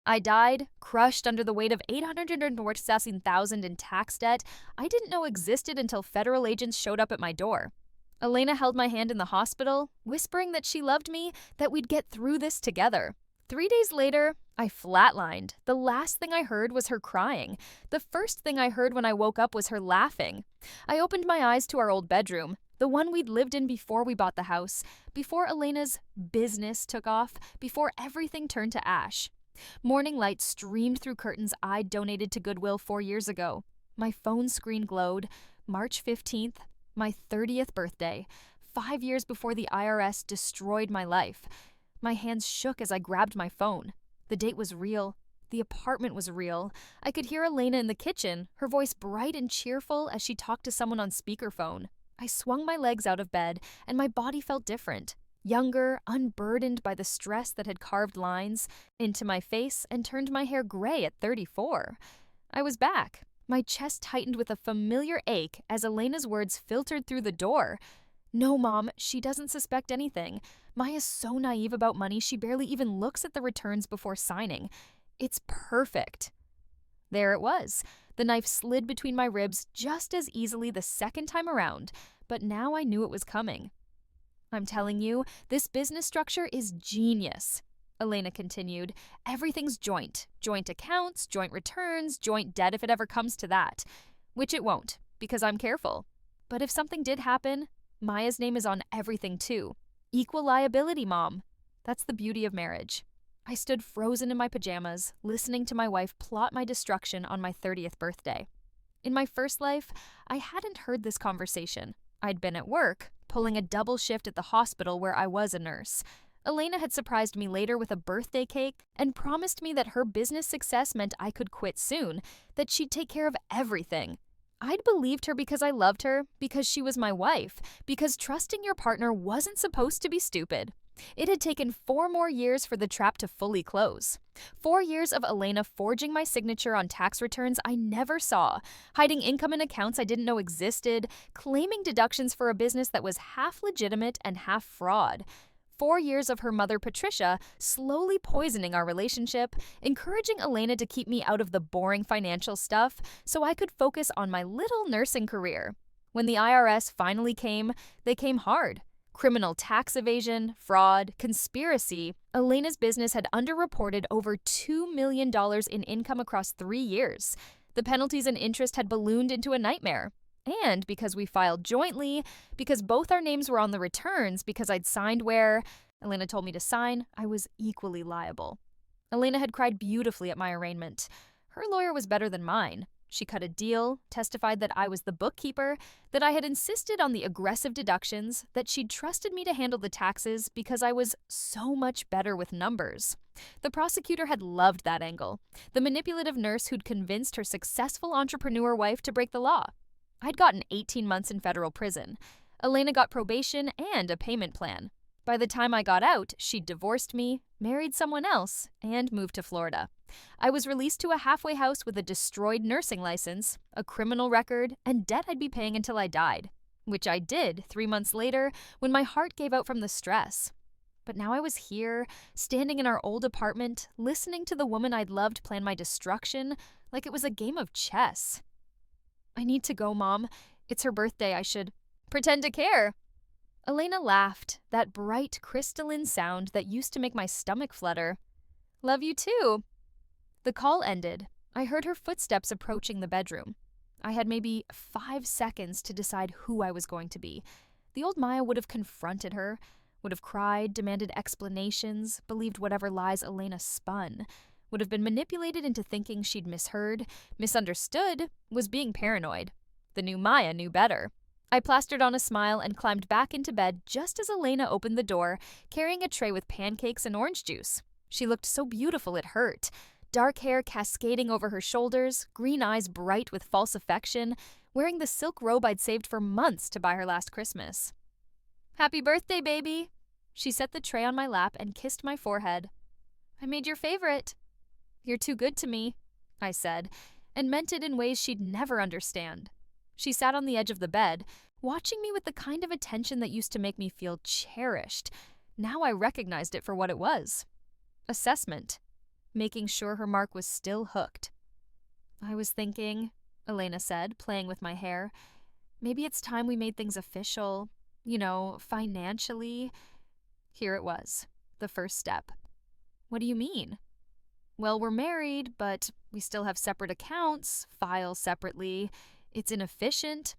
I died, crushed under the weight of $847,000 in tax debt I didn't know existed until federal agents showed up at my door. Elena held my hand in the hospital, whispering that she loved me, that we'd get through this together. 3 days later, I flatlined. The last thing I heard was her crying. The first thing I heard when I woke up was her laughing. I opened my eyes to our old bedroom, the one we'd lived in before we bought the house, before Elena's business took off, before everything turned to ash. Morning light streamed through curtains I'd donated to Goodwill 4 years ago. My phone screen glowed. March 15th, my 30th birthday, 5 years before the IRS destroyed my life. My hands shook as I grabbed my phone. The date was real. The apartment was real. I could hear Elena in the kitchen, her voice bright and cheerful as she talked to someone on speakerphone. I swung my legs out of bed, and my body felt different. Younger, unburdened by the stress that had carved lines into my face and turned my hair gray at 34. I was back. My chest tightened with a familiar ache as Elena's words filtered through the door. "No, Mom, she doesn't suspect anything. Maya's so naive about money she barely even looks at the returns before signing. It's perfect." There it was. The knife slid between my ribs just as easily the second time around, but now I knew it was coming. "I'm telling you, this business structure is genius," Elena continued. "Everything's joint. Joint accounts, joint returns, joint debt if it ever comes to that. Which it won't, because I'm careful. But if something did happen, Maya's name is on everything too. Equal liability, Mom. That's the beauty of marriage." I stood frozen in my pajamas, listening to my wife plot my destruction on my 30th birthday. In my first life, I hadn't heard this conversation. I'd been at work, pulling a double shift at the hospital where I was a nurse. Elena had surprised me later with a birthday cake and promised me that her business success meant I could quit soon, that she'd take care of everything. I'd believed her because I loved her, because she was my wife, because trusting your partner wasn't supposed to be stupid. It had taken 4 more years for the trap to fully close. 4 years of Elena forging my signature on tax returns I never saw, hiding income in accounts I didn't know existed, claiming deductions for a business that was half legitimate and half fraud. 4 years of her mother, Patricia, slowly poisoning our relationship, encouraging Elena to keep me out of the boring financial stuff so I could focus on my little nursing career. When the IRS finally came, they came hard. Criminal tax evasion, fraud, conspiracy. Elena's business had underreported over $2 million in income across 3 years. The penalties and interest had ballooned into a nightmare. And because we filed jointly, because both our names were on the returns, because I'd signed where Elena told me to sign, I was equally liable. Elena had cried beautifully at my arraignment. Her lawyer was better than mine. She cut a deal, testified that I was the bookkeeper, that I had insisted on the aggressive deductions, that she'd trusted me to handle the taxes because I was so much better with numbers. The prosecutor had loved that angle, the manipulative nurse who'd convinced her successful entrepreneur wife to break the law. I'd gotten 18 months in federal prison. Elena got probation and a payment plan. By the time I got out, she'd divorced me, married someone else, and moved to Florida. I was released to a halfway house with a destroyed nursing license, a criminal record, and debt I'd be paying until I died, which I did 3 months later when my heart gave out from the stress. But now I was here, standing in our old apartment, listening to the woman I'd loved plan my destruction like it was a game of chess. "I need to go, Mom. It's her birthday. I should pretend to care." Elena laughed, that bright, crystalline sound that used to make my stomach flutter. "Love you too." The call ended. I heard her footsteps approaching the bedroom. I had maybe 5 seconds to decide who I was going to be. The old Maya would have confronted her, would have cried, demanded explanations, believed whatever lies Elena spun, would have been manipulated into thinking she'd misheard, misunderstood, was being paranoid. The new Maya knew better. I plastered on a smile and climbed back into bed just as Elena opened the door, carrying a tray with pancakes and orange juice. She looked so beautiful it hurt. Dark hair cascading over her shoulders, green eyes bright with false affection, wearing the silk robe I'd saved for months to buy her last Christmas. "Happy birthday, baby!" She set the tray on my lap and kissed my forehead. "I made your favorite." "You're too good to me," I said, and meant it in ways she'd never understand. She sat on the edge of the bed, watching me with the kind of attention that used to make me feel cherished. Now I recognized it for what it was. Assessment. making sure her mark was still hooked. I was thinking, Elena said, playing with my hair, maybe it's time we made things official, financially. Here it was, the first step. What do you mean? Well, we're married, but we still have separate accounts, file separately. It's inefficient.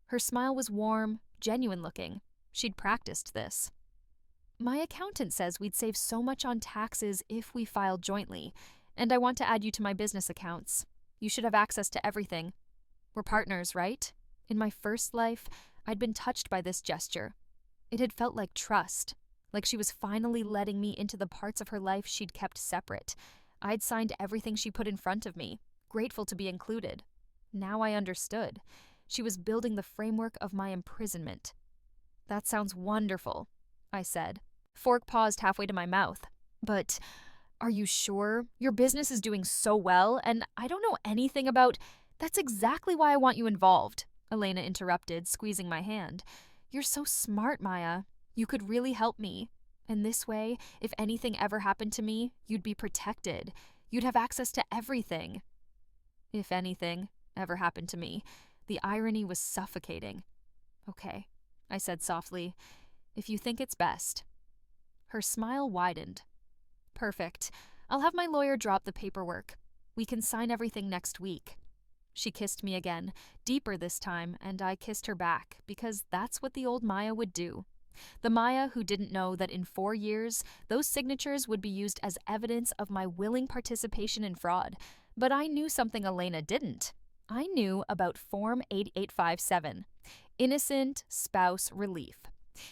Her smile was warm, genuine looking. She'd practiced this. My accountant says we'd save so much on taxes if we filed jointly, and I want to add you to my business accounts. You should have access to everything. We're partners, right? In my first life, I'd been touched by this gesture. It had felt like trust, like she was finally letting me into the parts of her life she'd kept separate. I'd signed everything she put in front of me, grateful to be included. Now I understood. She was building the framework of my imprisonment. That sounds wonderful, I said. Fork paused halfway to my mouth. But are you sure? Your business is doing so well, and I don't know anything about... That's exactly why I want you involved, Elena interrupted, squeezing my hand. You're so smart, Maya. You could really help me. And this way, if anything ever happened to me, you'd be protected. You'd have access to everything. If anything ever happened to me. The irony was suffocating. Okay, I said softly. If you think it's best. Her smile widened. Perfect. I'll have my lawyer drop the paperwork. We can sign everything next week. She kissed me again, deeper this time, and I kissed her back, because that's what the old Maya would do. The Maya who didn't know that in 4 years, those signatures would be used as evidence of my willing participation in fraud. But I knew something Elena didn't. I knew about Form 8857, Innocent Spouse Relief.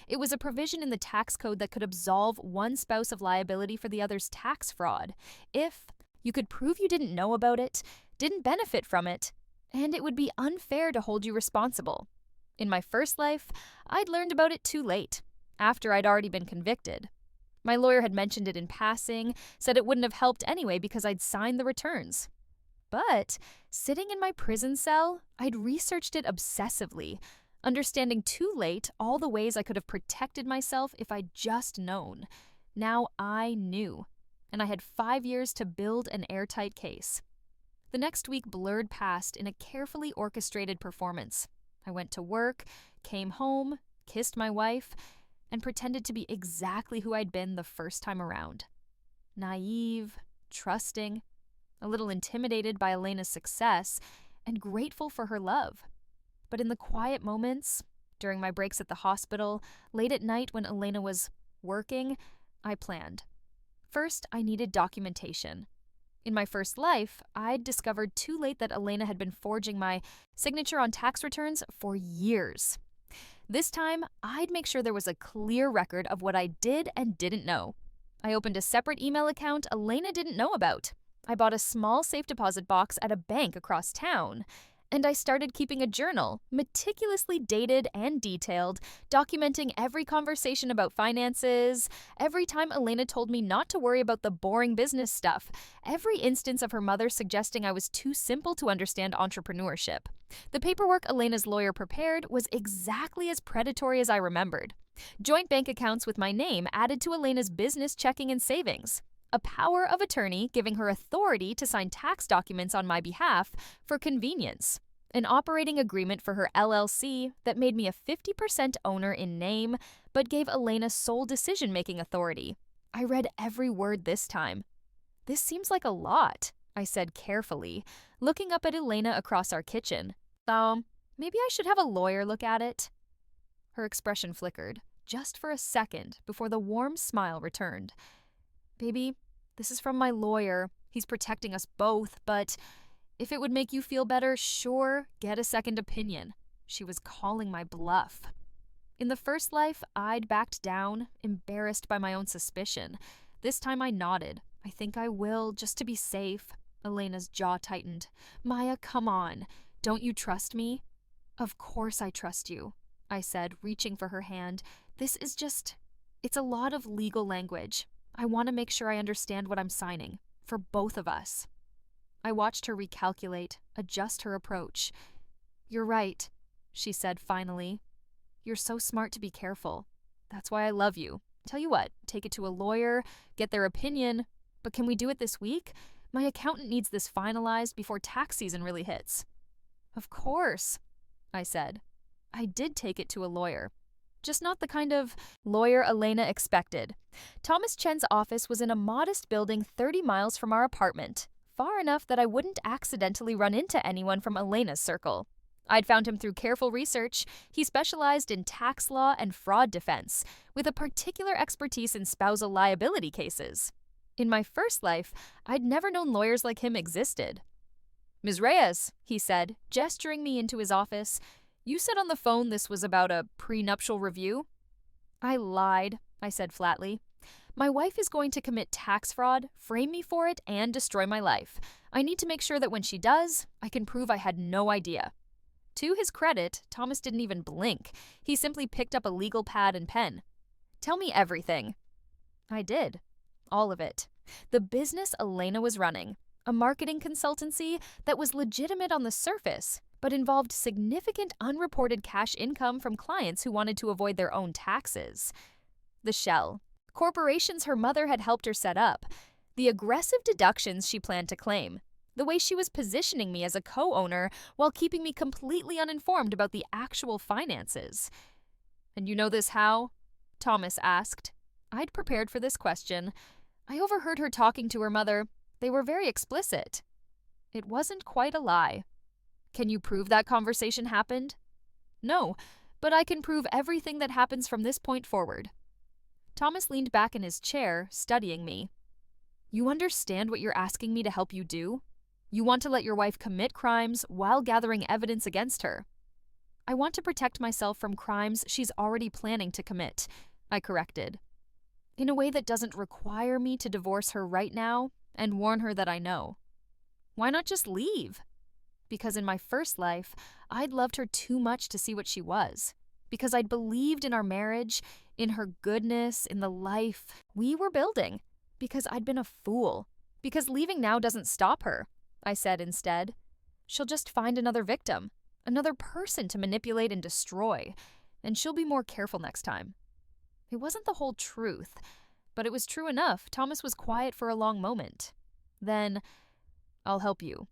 It was a provision in the tax code that could absolve one spouse of liability for the other's tax fraud if you could prove you didn't know about it, didn't benefit from it, and it would be unfair to hold you responsible. In my first life, I'd learned about it too late, after I'd already been convicted. My lawyer had mentioned it in passing, said it wouldn't have helped anyway because I'd signed the returns. But sitting in my prison cell, I'd researched it obsessively, understanding too late all the ways I could have protected myself if I'd just known. Now I knew, and I had 5 years to build an airtight case. The next week blurred past in a carefully orchestrated performance. I went to work, came home, kissed my wife, and pretended to be exactly who I'd been the first time around. Naive, trusting, a little intimidated by Elena's success, and grateful for her love. But in the quiet moments, during my breaks at the hospital, late at night when Elena was working, I planned. First, I needed documentation. In my first life, I'd discovered too late that Elena had been forging my signature on tax returns for years. This time, I'd make sure there was a clear record of what I did and didn't know. I opened a separate email account Elena didn't know about. I bought a small safe deposit box at a bank across town. And I started keeping a journal, meticulously dated and detailed, documenting every conversation about finances, every time Elena told me not to worry about the boring business stuff, every instance of her mother suggesting I was too simple to understand entrepreneurship. The paperwork Elena's lawyer prepared was exactly as predatory as I remembered. Joint bank accounts with my name added to Elena's business checking and savings. A power of attorney giving her authority to sign tax documents on my behalf for convenience. An operating agreement for her LLC that made me a 50% owner in name, but gave Elena sole decision-making authority. I read every word this time. This seems like a lot, I said carefully, looking up at Elena across our kitchen. Though, maybe I should have a lawyer look at it. Her expression flickered, just for a second, before the warm smile returned. Baby, this is from my lawyer. He's protecting us both, but if it would make you feel better, sure, get a second opinion. She was calling my bluff. In the first life, I'd backed down, embarrassed by my own suspicion. This time I nodded. I think I will, just to be safe. Elena's jaw tightened. Maya, come on. Don't you trust me? Of course I trust you, I said, reaching for her hand. This is it's a lot of legal language. I want to make sure I understand what I'm signing, for both of us. I watched her recalculate, adjust her approach. You're right, she said finally. You're so smart to be careful. That's why I love you. Tell you what, take it to a lawyer, get their opinion, But can we do it this week? My accountant needs this finalized before tax season really hits. Of course, I said. I did take it to a lawyer. Just not the kind of lawyer Elena expected. Thomas Chen's office was in a modest building 30 miles from our apartment, far enough that I wouldn't accidentally run into anyone from Elena's circle. I'd found him through careful research. He specialized in tax law and fraud defense, with a particular expertise in spousal liability cases. In my first life, I'd never known lawyers like him existed. "Ms. Reyes," he said, gesturing me into his office, "you said on the phone this was about a prenuptial review?" I lied, I said flatly. "My wife is going to commit tax fraud, frame me for it, and destroy my life. I need to make sure that when she does, I can prove I had no idea." To his credit, Thomas didn't even blink. He simply picked up a legal pad and pen. "Tell me everything." I did. All of it. The business Elena was running. A marketing consultancy that was legitimate on the surface, but involved significant unreported cash income from clients who wanted to avoid their own taxes. The shell. Corporations her mother had helped her set up. The aggressive deductions she planned to claim. The way she was positioning me as a co-owner while keeping me completely uninformed about the actual finances. "And you know this how?" Thomas asked. I'd prepared for this question. I overheard her talking to her mother. They were very explicit. It wasn't quite a lie. "Can you prove that conversation happened?" "No, but I can prove everything that happens from this point forward." Thomas leaned back in his chair, studying me. "You understand what you're asking me to help you do? You want to let your wife commit crimes while gathering evidence against her." "I want to protect myself from crimes she's already planning to commit," I corrected. "In a way that doesn't require me to divorce her right now and warn her that I know." "Why not just leave?" "Because in my first life, I'd loved her too much to see what she was. Because I'd believed in our marriage, in her goodness, in the life we were building. Because I'd been a fool. Because leaving now doesn't stop her," I said instead. "She'll just find another victim, another person to manipulate and destroy, and she'll be more careful next time." It wasn't the whole truth, but it was true enough. Thomas was quiet for a long moment. Then, "I'll help you,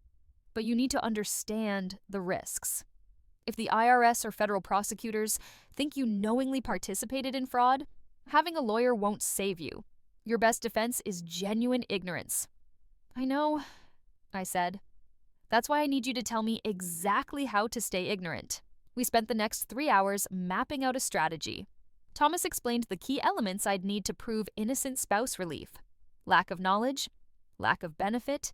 but you need to understand the risks. If the IRS or federal prosecutors think you knowingly participated in fraud, having a lawyer won't save you. Your best defense is genuine ignorance." "I know," I said. "That's why I need you to tell me exactly how to stay ignorant." We spent the next 3 hours mapping out a strategy. Thomas explained the key elements I'd need to prove innocent spouse relief: lack of knowledge, lack of benefit,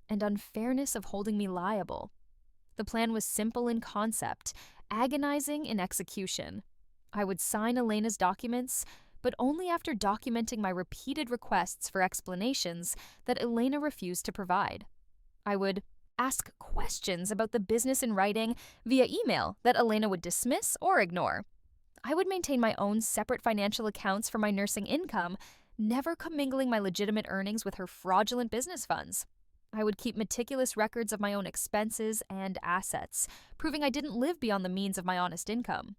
and unfairness of holding me liable. The plan was simple in concept, agonizing in execution. I would sign Elena's documents, but only after documenting my repeated requests for explanations that Elena refused to provide. I would ask questions about the business in writing via email that Elena would dismiss or ignore. I would maintain my own separate financial accounts for my nursing income, never commingling my legitimate earnings with her fraudulent business funds. I would keep meticulous records of my own expenses and assets, proving I didn't live beyond the means of my honest income.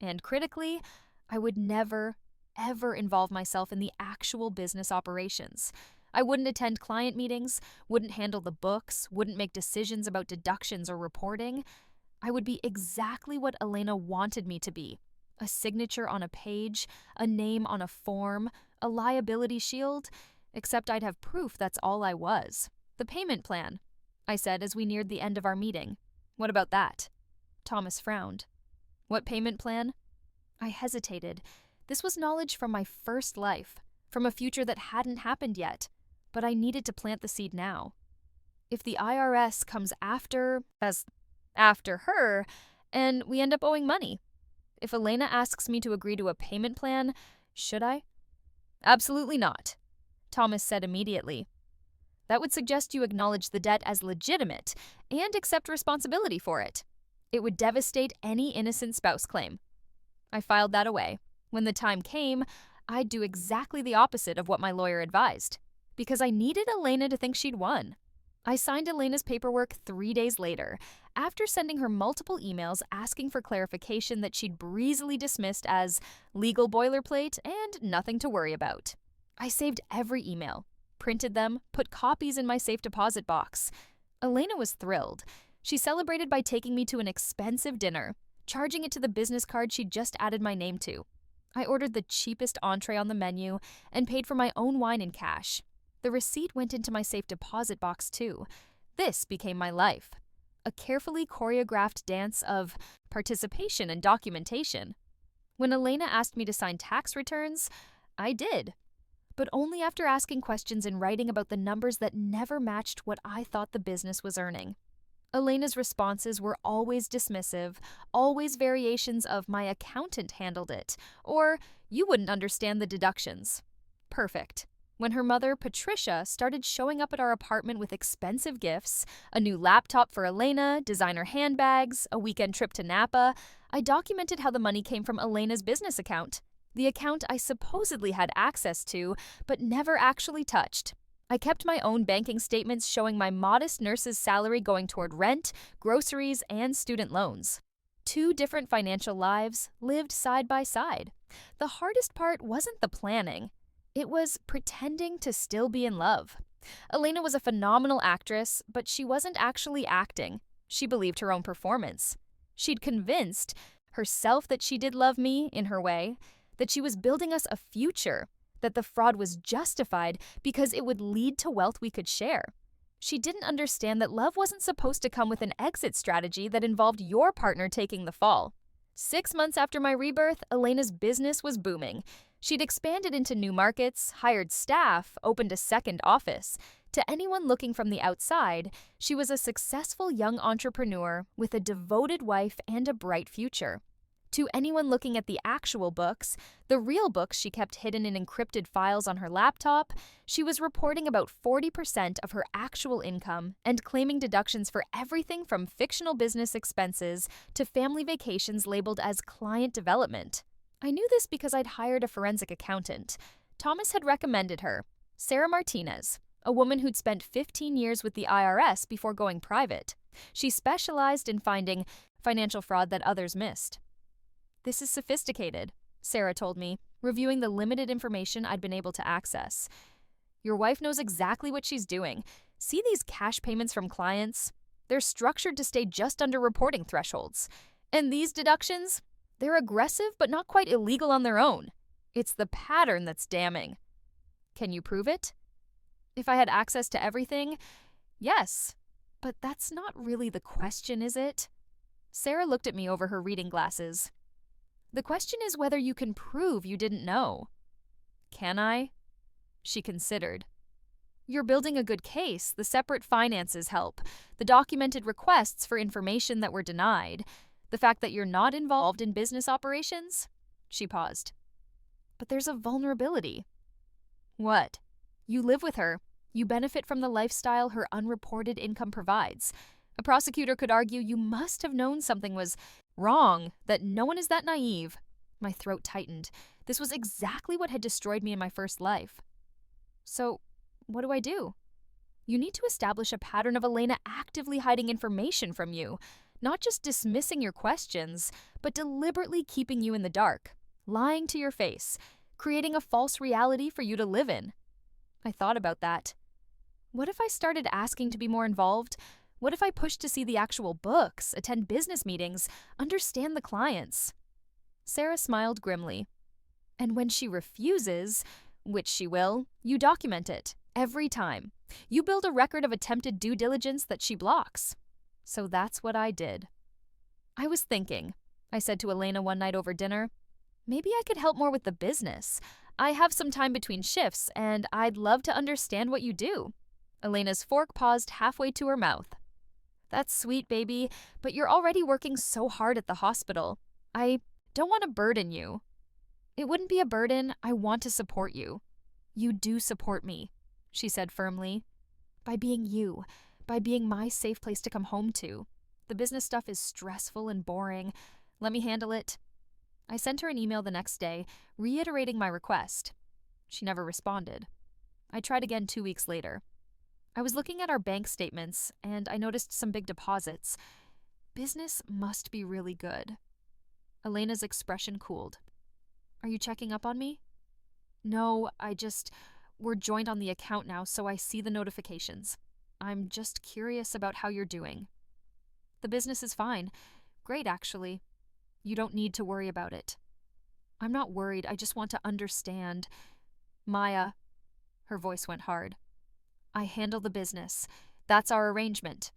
And critically, I would never, ever involve myself in the actual business operations. I wouldn't attend client meetings, wouldn't handle the books, wouldn't make decisions about deductions or reporting. I would be exactly what Elena wanted me to be: a signature on a page, a name on a form, a liability shield, except I'd have proof that's all I was. "The payment plan," I said as we neared the end of our meeting. "What about that?" Thomas frowned. "What payment plan?" I hesitated. This was knowledge from my first life, from a future that hadn't happened yet, but I needed to plant the seed now. "If the IRS comes after her, and we end up owing money. If Elena asks me to agree to a payment plan, should I?" "Absolutely not," Thomas said immediately. "That would suggest you acknowledge the debt as legitimate and accept responsibility for it. It would devastate any innocent spouse claim." I filed that away. When the time came, I'd do exactly the opposite of what my lawyer advised, because I needed Elena to think she'd won. I signed Elena's paperwork 3 days later, after sending her multiple emails asking for clarification that she'd breezily dismissed as legal boilerplate and nothing to worry about. I saved every email. printed them, put copies in my safe deposit box. Elena was thrilled. She celebrated by taking me to an expensive dinner, charging it to the business card she'd just added my name to. I ordered the cheapest entree on the menu and paid for my own wine in cash. The receipt went into my safe deposit box too. This became my life. A carefully choreographed dance of participation and documentation. When Elena asked me to sign tax returns, I did. But only after asking questions in writing about the numbers that never matched what I thought the business was earning. Elena's responses were always dismissive, always variations of "my accountant handled it," or "you wouldn't understand the deductions." Perfect. When her mother, Patricia, started showing up at our apartment with expensive gifts, a new laptop for Elena, designer handbags, a weekend trip to Napa, I documented how the money came from Elena's business account, the account I supposedly had access to, but never actually touched. I kept my own banking statements showing my modest nurse's salary going toward rent, groceries, and student loans. 2 different financial lives lived side by side. The hardest part wasn't the planning. It was pretending to still be in love. Elena was a phenomenal actress, but she wasn't actually acting. She believed her own performance. She'd convinced herself that she did love me, in her way, that she was building us a future, that the fraud was justified because it would lead to wealth we could share. She didn't understand that love wasn't supposed to come with an exit strategy that involved your partner taking the fall. 6 months after my rebirth, Elena's business was booming. She'd expanded into new markets, hired staff, opened a second office. To anyone looking from the outside, she was a successful young entrepreneur with a devoted wife and a bright future. To anyone looking at the actual books, the real books she kept hidden in encrypted files on her laptop, she was reporting about 40% of her actual income and claiming deductions for everything from fictional business expenses to family vacations labeled as client development. I knew this because I'd hired a forensic accountant. Thomas had recommended her, Sarah Martinez, a woman who'd spent 15 years with the IRS before going private. She specialized in finding financial fraud that others missed. "This is sophisticated," Sarah told me, reviewing the limited information I'd been able to access. "Your wife knows exactly what she's doing. See these cash payments from clients? They're structured to stay just under reporting thresholds. And these deductions? They're aggressive but not quite illegal on their own. It's the pattern that's damning." "Can you prove it?" "If I had access to everything, yes. But that's not really the question, is it?" Sarah looked at me over her reading glasses. "The question is whether you can prove you didn't know." "Can I?" She considered. "You're building a good case. The separate finances help. The documented requests for information that were denied. The fact that you're not involved in business operations?" She paused. "But there's a vulnerability." "What?" "You live with her. You benefit from the lifestyle her unreported income provides. A prosecutor could argue you must have known something was wrong, that no one is that naive." My throat tightened. This was exactly what had destroyed me in my first life. "So, what do I do?" "You need to establish a pattern of Elena actively hiding information from you, not just dismissing your questions, but deliberately keeping you in the dark, lying to your face, creating a false reality for you to live in." I thought about that. What if I started asking to be more involved? What if I pushed to see the actual books, attend business meetings, understand the clients? Sarah smiled grimly. "And when she refuses, which she will, you document it, every time. You build a record of attempted due diligence that she blocks." So that's what I did. "I was thinking," I said to Elena one night over dinner, "maybe I could help more with the business. I have some time between shifts, and I'd love to understand what you do." Elena's fork paused halfway to her mouth. "That's sweet, baby, but you're already working so hard at the hospital. I don't want to burden you." "It wouldn't be a burden. I want to support you." "You do support me," she said firmly. "By being you, by being my safe place to come home to. The business stuff is stressful and boring. Let me handle it." I sent her an email the next day, reiterating my request. She never responded. I tried again 2 weeks later. I was looking at our bank statements, and I noticed some big deposits. Business must be really good. Elena's expression cooled. "Are you checking up on me?" "No, I just We're joined on the account now, so I see the notifications. I'm just curious about how you're doing. The business is fine. Great, actually. You don't need to worry about it. I'm not worried, I just want to understand. Maya, her voice went hard. I handle the business. That's our arrangement.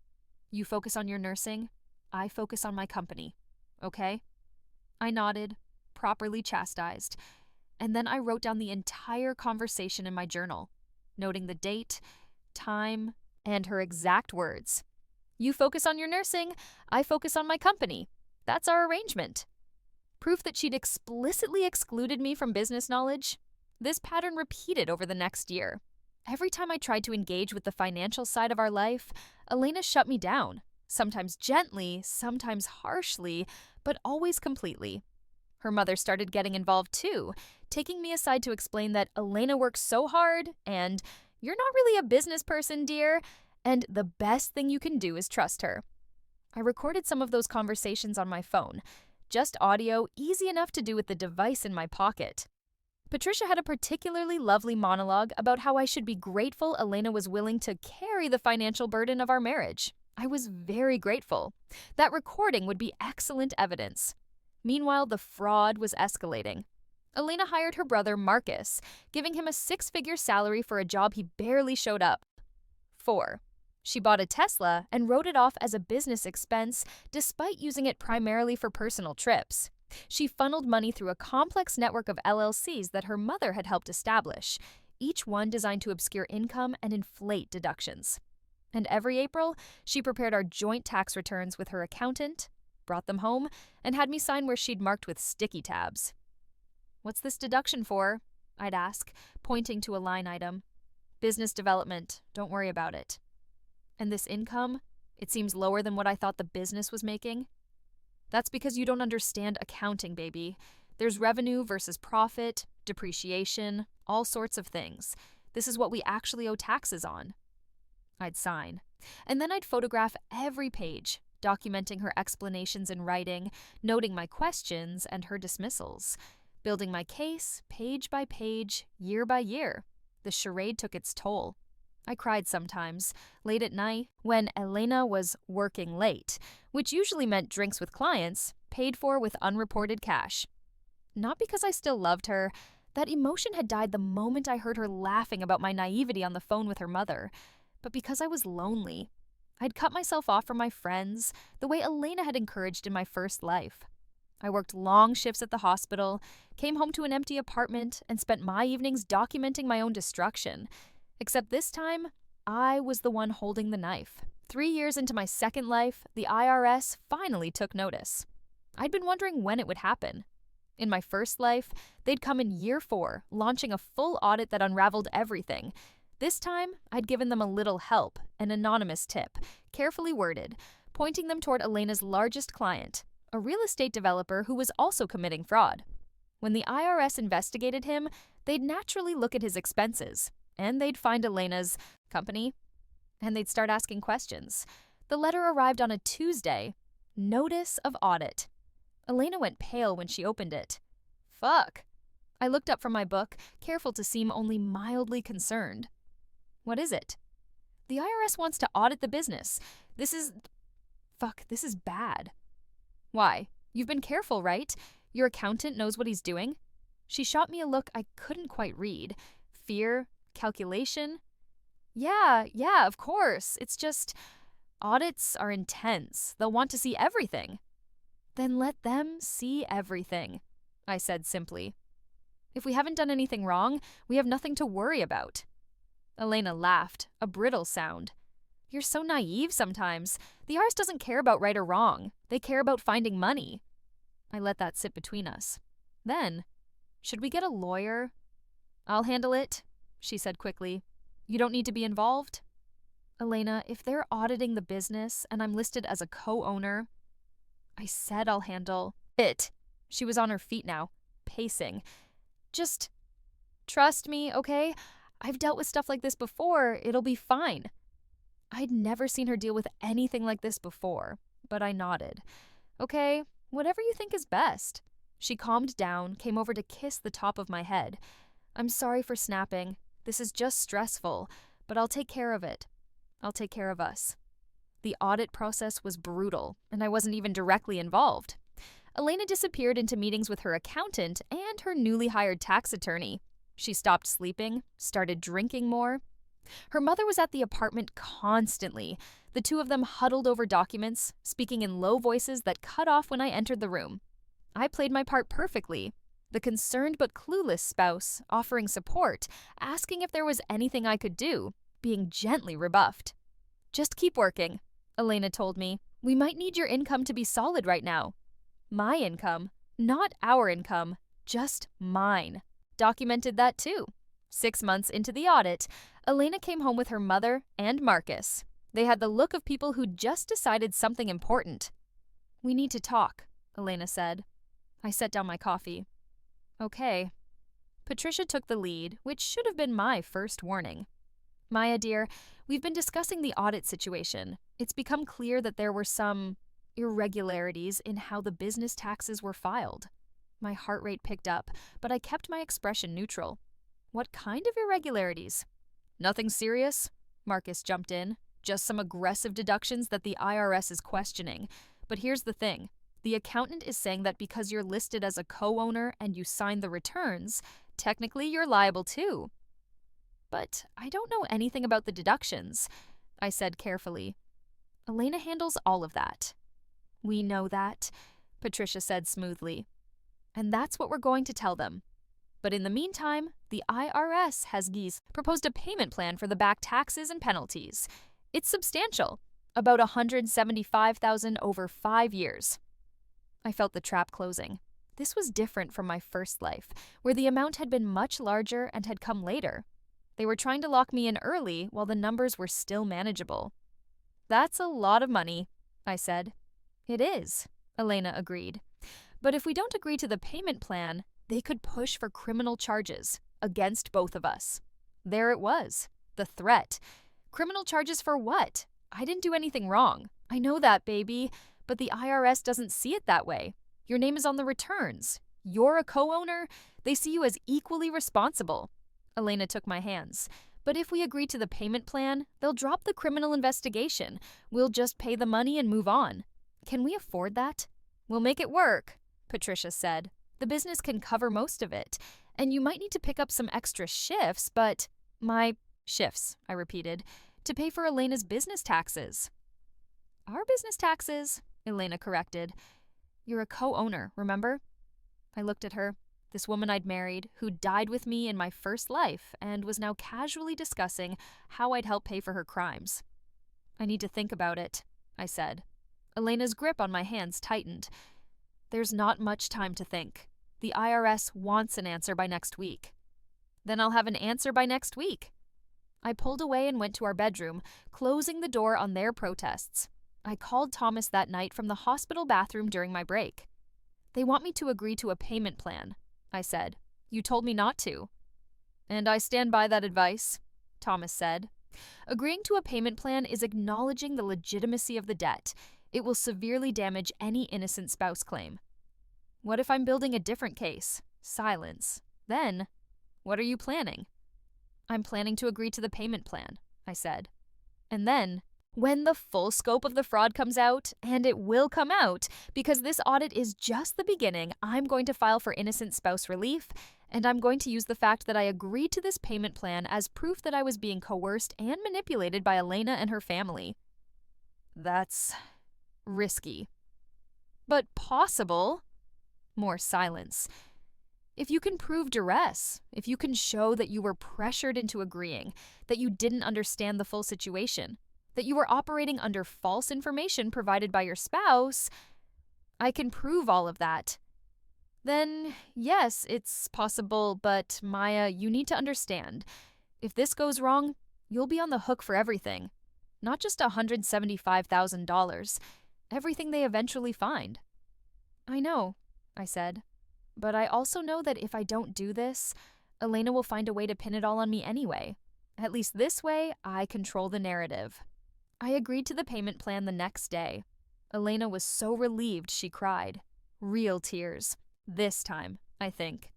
You focus on your nursing, I focus on my company. Okay? I nodded, properly chastised, and then I wrote down the entire conversation in my journal, noting the date, time, and her exact words. You focus on your nursing, I focus on my company. That's our arrangement. Proof that she'd explicitly excluded me from business knowledge? This pattern repeated over the next year. Every time I tried to engage with the financial side of our life, Elena shut me down, sometimes gently, sometimes harshly, but always completely. Her mother started getting involved too, taking me aside to explain that Elena works so hard, and you're not really a business person, dear, and the best thing you can do is trust her. I recorded some of those conversations on my phone, just audio, easy enough to do with the device in my pocket. Patricia had a particularly lovely monologue about how I should be grateful Elena was willing to carry the financial burden of our marriage. I was very grateful. That recording would be excellent evidence. Meanwhile, the fraud was escalating. Elena hired her brother, Marcus, giving him a 6-figure salary for a job he barely showed up for. She bought a Tesla and wrote it off as a business expense despite using it primarily for personal trips. She funneled money through a complex network of LLCs that her mother had helped establish, each one designed to obscure income and inflate deductions. And every April, she prepared our joint tax returns with her accountant, brought them home, and had me sign where she'd marked with sticky tabs. "What's this deduction for?" I'd ask, pointing to a line item. "Business development. Don't worry about it." "And this income? It seems lower than what I thought the business was making." "That's because you don't understand accounting, baby. There's revenue versus profit, depreciation, all sorts of things. This is what we actually owe taxes on." I'd sign. And then I'd photograph every page, documenting her explanations in writing, noting my questions and her dismissals, building my case page by page, year by year. The charade took its toll. I cried sometimes, late at night, when Elena was working late, which usually meant drinks with clients, paid for with unreported cash. Not because I still loved her. That emotion had died the moment I heard her laughing about my naivety on the phone with her mother, but because I was lonely. I'd cut myself off from my friends, the way Elena had encouraged in my first life. I worked long shifts at the hospital, came home to an empty apartment, and spent my evenings documenting my own destruction. Except this time, I was the one holding the knife. 3 years into my second life, the IRS finally took notice. I'd been wondering when it would happen. In my first life, they'd come in year 4, launching a full audit that unraveled everything. This time, I'd given them a little help, an anonymous tip, carefully worded, pointing them toward Elena's largest client, a real estate developer who was also committing fraud. When the IRS investigated him, they'd naturally look at his expenses, and they'd find Elena's company, and they'd start asking questions. The letter arrived on a Tuesday. Notice of audit. Elena went pale when she opened it. Fuck. I looked up from my book, careful to seem only mildly concerned. What is it? The IRS wants to audit the business. This is bad. Why? You've been careful, right? Your accountant knows what he's doing? She shot me a look I couldn't quite read. Fear? Calculation? Yeah, of course. It's just, audits are intense. They'll want to see everything. Then let them see everything, I said simply. If we haven't done anything wrong, we have nothing to worry about. Elena laughed, a brittle sound. You're so naive sometimes. The IRS doesn't care about right or wrong. They care about finding money. I let that sit between us. Then, should we get a lawyer? I'll handle it, she said quickly. You don't need to be involved? Elena, if they're auditing the business and I'm listed as a co-owner, I said I'll handle it. She was on her feet now, pacing. Just trust me, okay? I've dealt with stuff like this before. It'll be fine. I'd never seen her deal with anything like this before, but I nodded. Okay, whatever you think is best. She calmed down, came over to kiss the top of my head. I'm sorry for snapping. This is just stressful, but I'll take care of it. I'll take care of us. The audit process was brutal, and I wasn't even directly involved. Elena disappeared into meetings with her accountant and her newly hired tax attorney. She stopped sleeping, started drinking more. Her mother was at the apartment constantly. The two of them huddled over documents, speaking in low voices that cut off when I entered the room. I played my part perfectly. The concerned but clueless spouse, offering support, asking if there was anything I could do, being gently rebuffed. "Just keep working," Elena told me. "We might need your income to be solid right now." My income, not our income, just mine. Documented that too. 6 months into the audit, Elena came home with her mother and Marcus. They had the look of people who'd just decided something important. "We need to talk," Elena said. I set down my coffee. "Okay." Patricia took the lead, which should have been my first warning. "Maya, dear, we've been discussing the audit situation. It's become clear that there were some irregularities in how the business taxes were filed." My heart rate picked up, but I kept my expression neutral. "What kind of irregularities?" "Nothing serious," Marcus jumped in. "Just some aggressive deductions that the IRS is questioning. But here's the thing. The accountant is saying that because you're listed as a co-owner and you signed the returns, technically you're liable too." "But I don't know anything about the deductions," I said carefully. "Elena handles all of that." "We know that," Patricia said smoothly. "And that's what we're going to tell them. But in the meantime, the IRS has proposed a payment plan for the back taxes and penalties. It's substantial, about $175,000 over 5 years. I felt the trap closing. This was different from my first life, where the amount had been much larger and had come later. They were trying to lock me in early while the numbers were still manageable. "That's a lot of money," I said. "It is," Elena agreed. "But if we don't agree to the payment plan, they could push for criminal charges against both of us." There it was, the threat. Criminal charges for what? I didn't do anything wrong. "I know that, baby, but the IRS doesn't see it that way. Your name is on the returns. You're a co-owner. They see you as equally responsible." Elena took my hands. "But if we agree to the payment plan, they'll drop the criminal investigation. We'll just pay the money and move on. Can we afford that?" "We'll make it work," Patricia said. "The business can cover most of it, and you might need to pick up some extra shifts, but—" "My shifts," I repeated, "to pay for Elena's business taxes." "Our business taxes," Elena corrected. "You're a co-owner, remember?" I looked at her, this woman I'd married, who died with me in my first life and was now casually discussing how I'd help pay for her crimes. "I need to think about it," I said. Elena's grip on my hands tightened. "There's not much time to think. The IRS wants an answer by next week." "Then I'll have an answer by next week." I pulled away and went to our bedroom, closing the door on their protests. I called Thomas that night from the hospital bathroom during my break. "They want me to agree to a payment plan," I said. "You told me not to." "And I stand by that advice," Thomas said. "Agreeing to a payment plan is acknowledging the legitimacy of the debt. It will severely damage any innocent spouse claim." "What if I'm building a different case?" Silence. Then, "What are you planning?" "I'm planning to agree to the payment plan," I said. And then, when the full scope of the fraud comes out, and it will come out, because this audit is just the beginning, I'm going to file for innocent spouse relief, and I'm going to use the fact that I agreed to this payment plan as proof that I was being coerced and manipulated by Elena and her family. That's risky. But possible. More silence. If you can prove duress, if you can show that you were pressured into agreeing, that you didn't understand the full situation, that you were operating under false information provided by your spouse, I can prove all of that. Then, yes, it's possible, but Maya, you need to understand. If this goes wrong, you'll be on the hook for everything. Not just $175,000. Everything they eventually find. "I know," I said. "But I also know that if I don't do this, Elena will find a way to pin it all on me anyway. At least this way, I control the narrative." I agreed to the payment plan the next day. Elena was so relieved she cried. Real tears. This time, I think.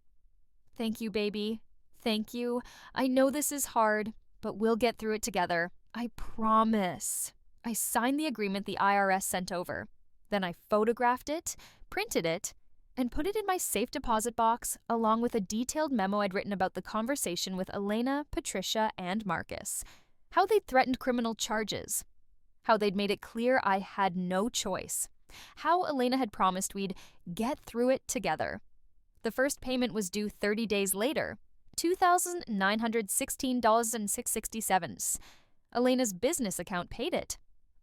"Thank you, baby. Thank you. I know this is hard, but we'll get through it together. I promise. I signed the agreement the IRS sent over. Then I photographed it, printed it, and put it in my safe deposit box along with a detailed memo I'd written about the conversation with Elena, Patricia, and Marcus. How they'd threatened criminal charges. How they'd made it clear I had no choice. How Elena had promised we'd get through it together. The first payment was due 30 days later, $2,916.67. Elena's business account paid it.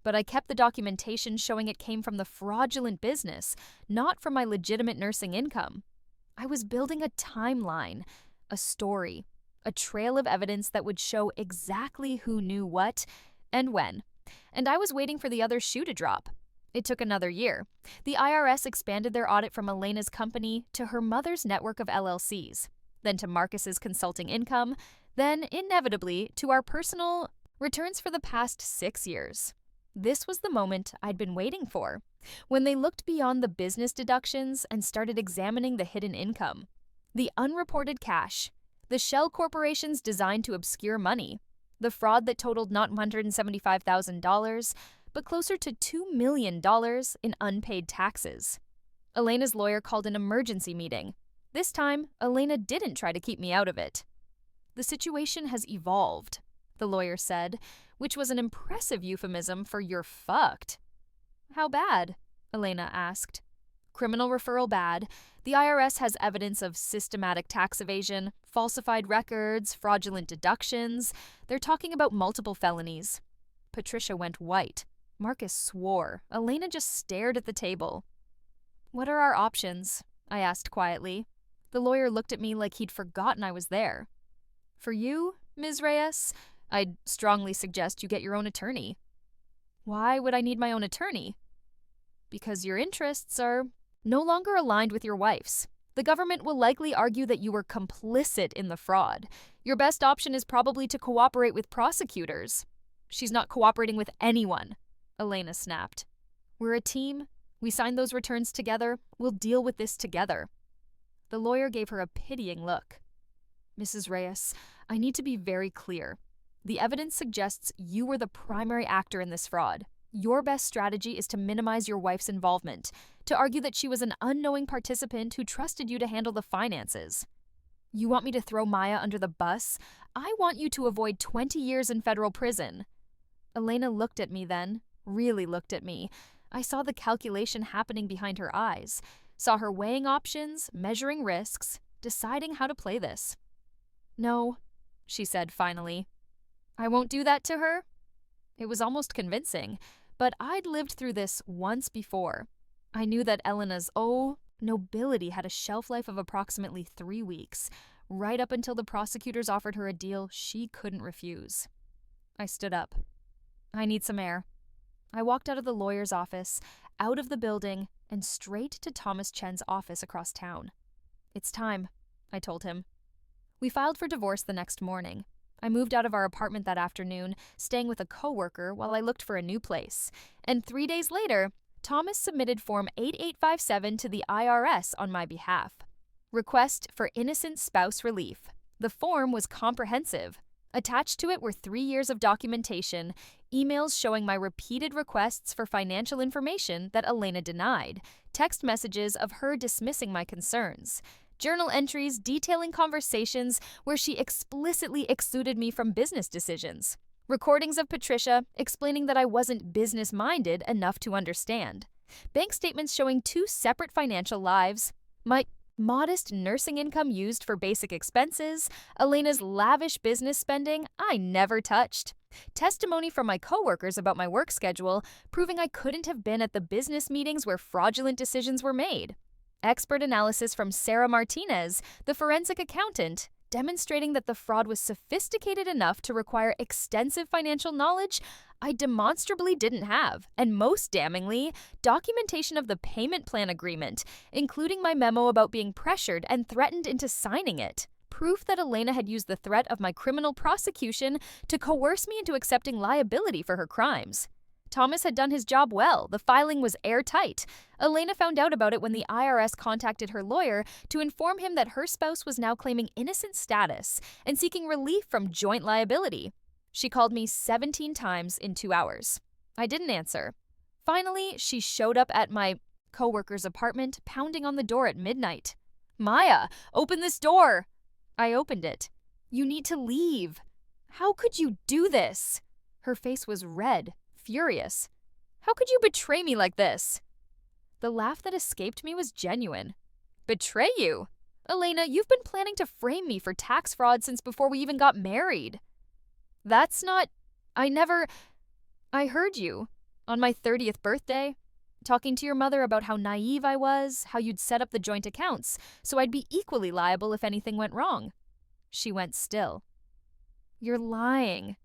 But I kept the documentation showing it came from the fraudulent business, not from my legitimate nursing income. I was building a timeline, a story, a trail of evidence that would show exactly who knew what and when. And I was waiting for the other shoe to drop. It took another year. The IRS expanded their audit from Elena's company to her mother's network of LLCs, then to Marcus's consulting income, then, inevitably, to our personal returns for the past 6 years. This was the moment I'd been waiting for, when they looked beyond the business deductions and started examining the hidden income, the unreported cash, the shell corporations designed to obscure money, the fraud that totaled not $175,000, but closer to $2 million in unpaid taxes. Elena's lawyer called an emergency meeting. This time, Elena didn't try to keep me out of it. "The situation has evolved," the lawyer said, which was an impressive euphemism for "you're fucked." "How bad?" Elena asked. "Criminal referral bad. The IRS has evidence of systematic tax evasion, falsified records, fraudulent deductions. They're talking about multiple felonies." Patricia went white. Marcus swore. Elena just stared at the table. "What are our options?" I asked quietly. The lawyer looked at me like he'd forgotten I was there. "For you, Ms. Reyes, I'd strongly suggest you get your own attorney." "Why would I need my own attorney?" "Because your interests are no longer aligned with your wife's. The government will likely argue that you were complicit in the fraud. Your best option is probably to cooperate with prosecutors." "She's not cooperating with anyone," Elena snapped. "We're a team. We signed those returns together. We'll deal with this together." The lawyer gave her a pitying look. "Mrs. Reyes, I need to be very clear. The evidence suggests you were the primary actor in this fraud. Your best strategy is to minimize your wife's involvement, to argue that she was an unknowing participant who trusted you to handle the finances. You want me to throw Maya under the bus? I want you to avoid 20 years in federal prison." Elena looked at me then, really looked at me. I saw the calculation happening behind her eyes, saw her weighing options, measuring risks, deciding how to play this. "No," she said finally. "I won't do that to her." It was almost convincing, but I'd lived through this once before. I knew that Elena's nobility had a shelf life of approximately 3 weeks, right up until the prosecutors offered her a deal she couldn't refuse. I stood up. "I need some air." I walked out of the lawyer's office, out of the building, and straight to Thomas Chen's office across town. "It's time," I told him. We filed for divorce the next morning. I moved out of our apartment that afternoon, staying with a coworker while I looked for a new place. And 3 days later, Thomas submitted Form 8857 to the IRS on my behalf. Request for innocent spouse relief. The form was comprehensive. Attached to it were 3 years of documentation, emails showing my repeated requests for financial information that Elena denied, text messages of her dismissing my concerns, journal entries detailing conversations where she explicitly excluded me from business decisions, recordings of Patricia explaining that I wasn't business-minded enough to understand, bank statements showing 2 separate financial lives, my modest nursing income used for basic expenses, Elena's lavish business spending I never touched, testimony from my coworkers about my work schedule proving I couldn't have been at the business meetings where fraudulent decisions were made, expert analysis from Sarah Martinez, the forensic accountant, demonstrating that the fraud was sophisticated enough to require extensive financial knowledge I demonstrably didn't have, and most damningly, documentation of the payment plan agreement, including my memo about being pressured and threatened into signing it. Proof that Elena had used the threat of my criminal prosecution to coerce me into accepting liability for her crimes. Thomas had done his job well. The filing was airtight. Elena found out about it when the IRS contacted her lawyer to inform him that her spouse was now claiming innocent status and seeking relief from joint liability. She called me 17 times in 2 hours. I didn't answer. Finally, she showed up at my coworker's apartment, pounding on the door at midnight. "Maya, open this door!" I opened it. "You need to leave." "How could you do this?" Her face was red, furious. "How could you betray me like this?" The laugh that escaped me was genuine. "Betray you? Elena, you've been planning to frame me for tax fraud since before we even got married." "That's not... I heard you. On my 30th birthday, talking to your mother about how naive I was, how you'd set up the joint accounts, so I'd be equally liable if anything went wrong." She went still. "You're lying."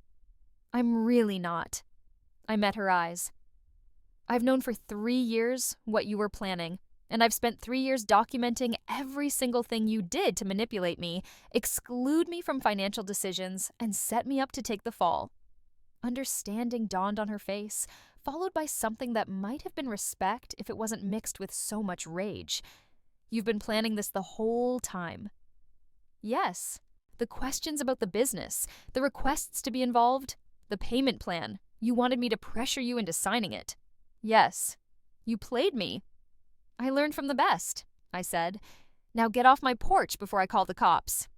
"I'm really not." I met her eyes. "I've known for 3 years what you were planning, and I've spent 3 years documenting every single thing you did to manipulate me, exclude me from financial decisions, and set me up to take the fall." Understanding dawned on her face, followed by something that might have been respect if it wasn't mixed with so much rage. "You've been planning this the whole time." "Yes. The questions about the business, the requests to be involved, the payment plan. You wanted me to pressure you into signing it." "Yes. You played me." "I learned from the best," I said. "Now get off my porch before I call the cops."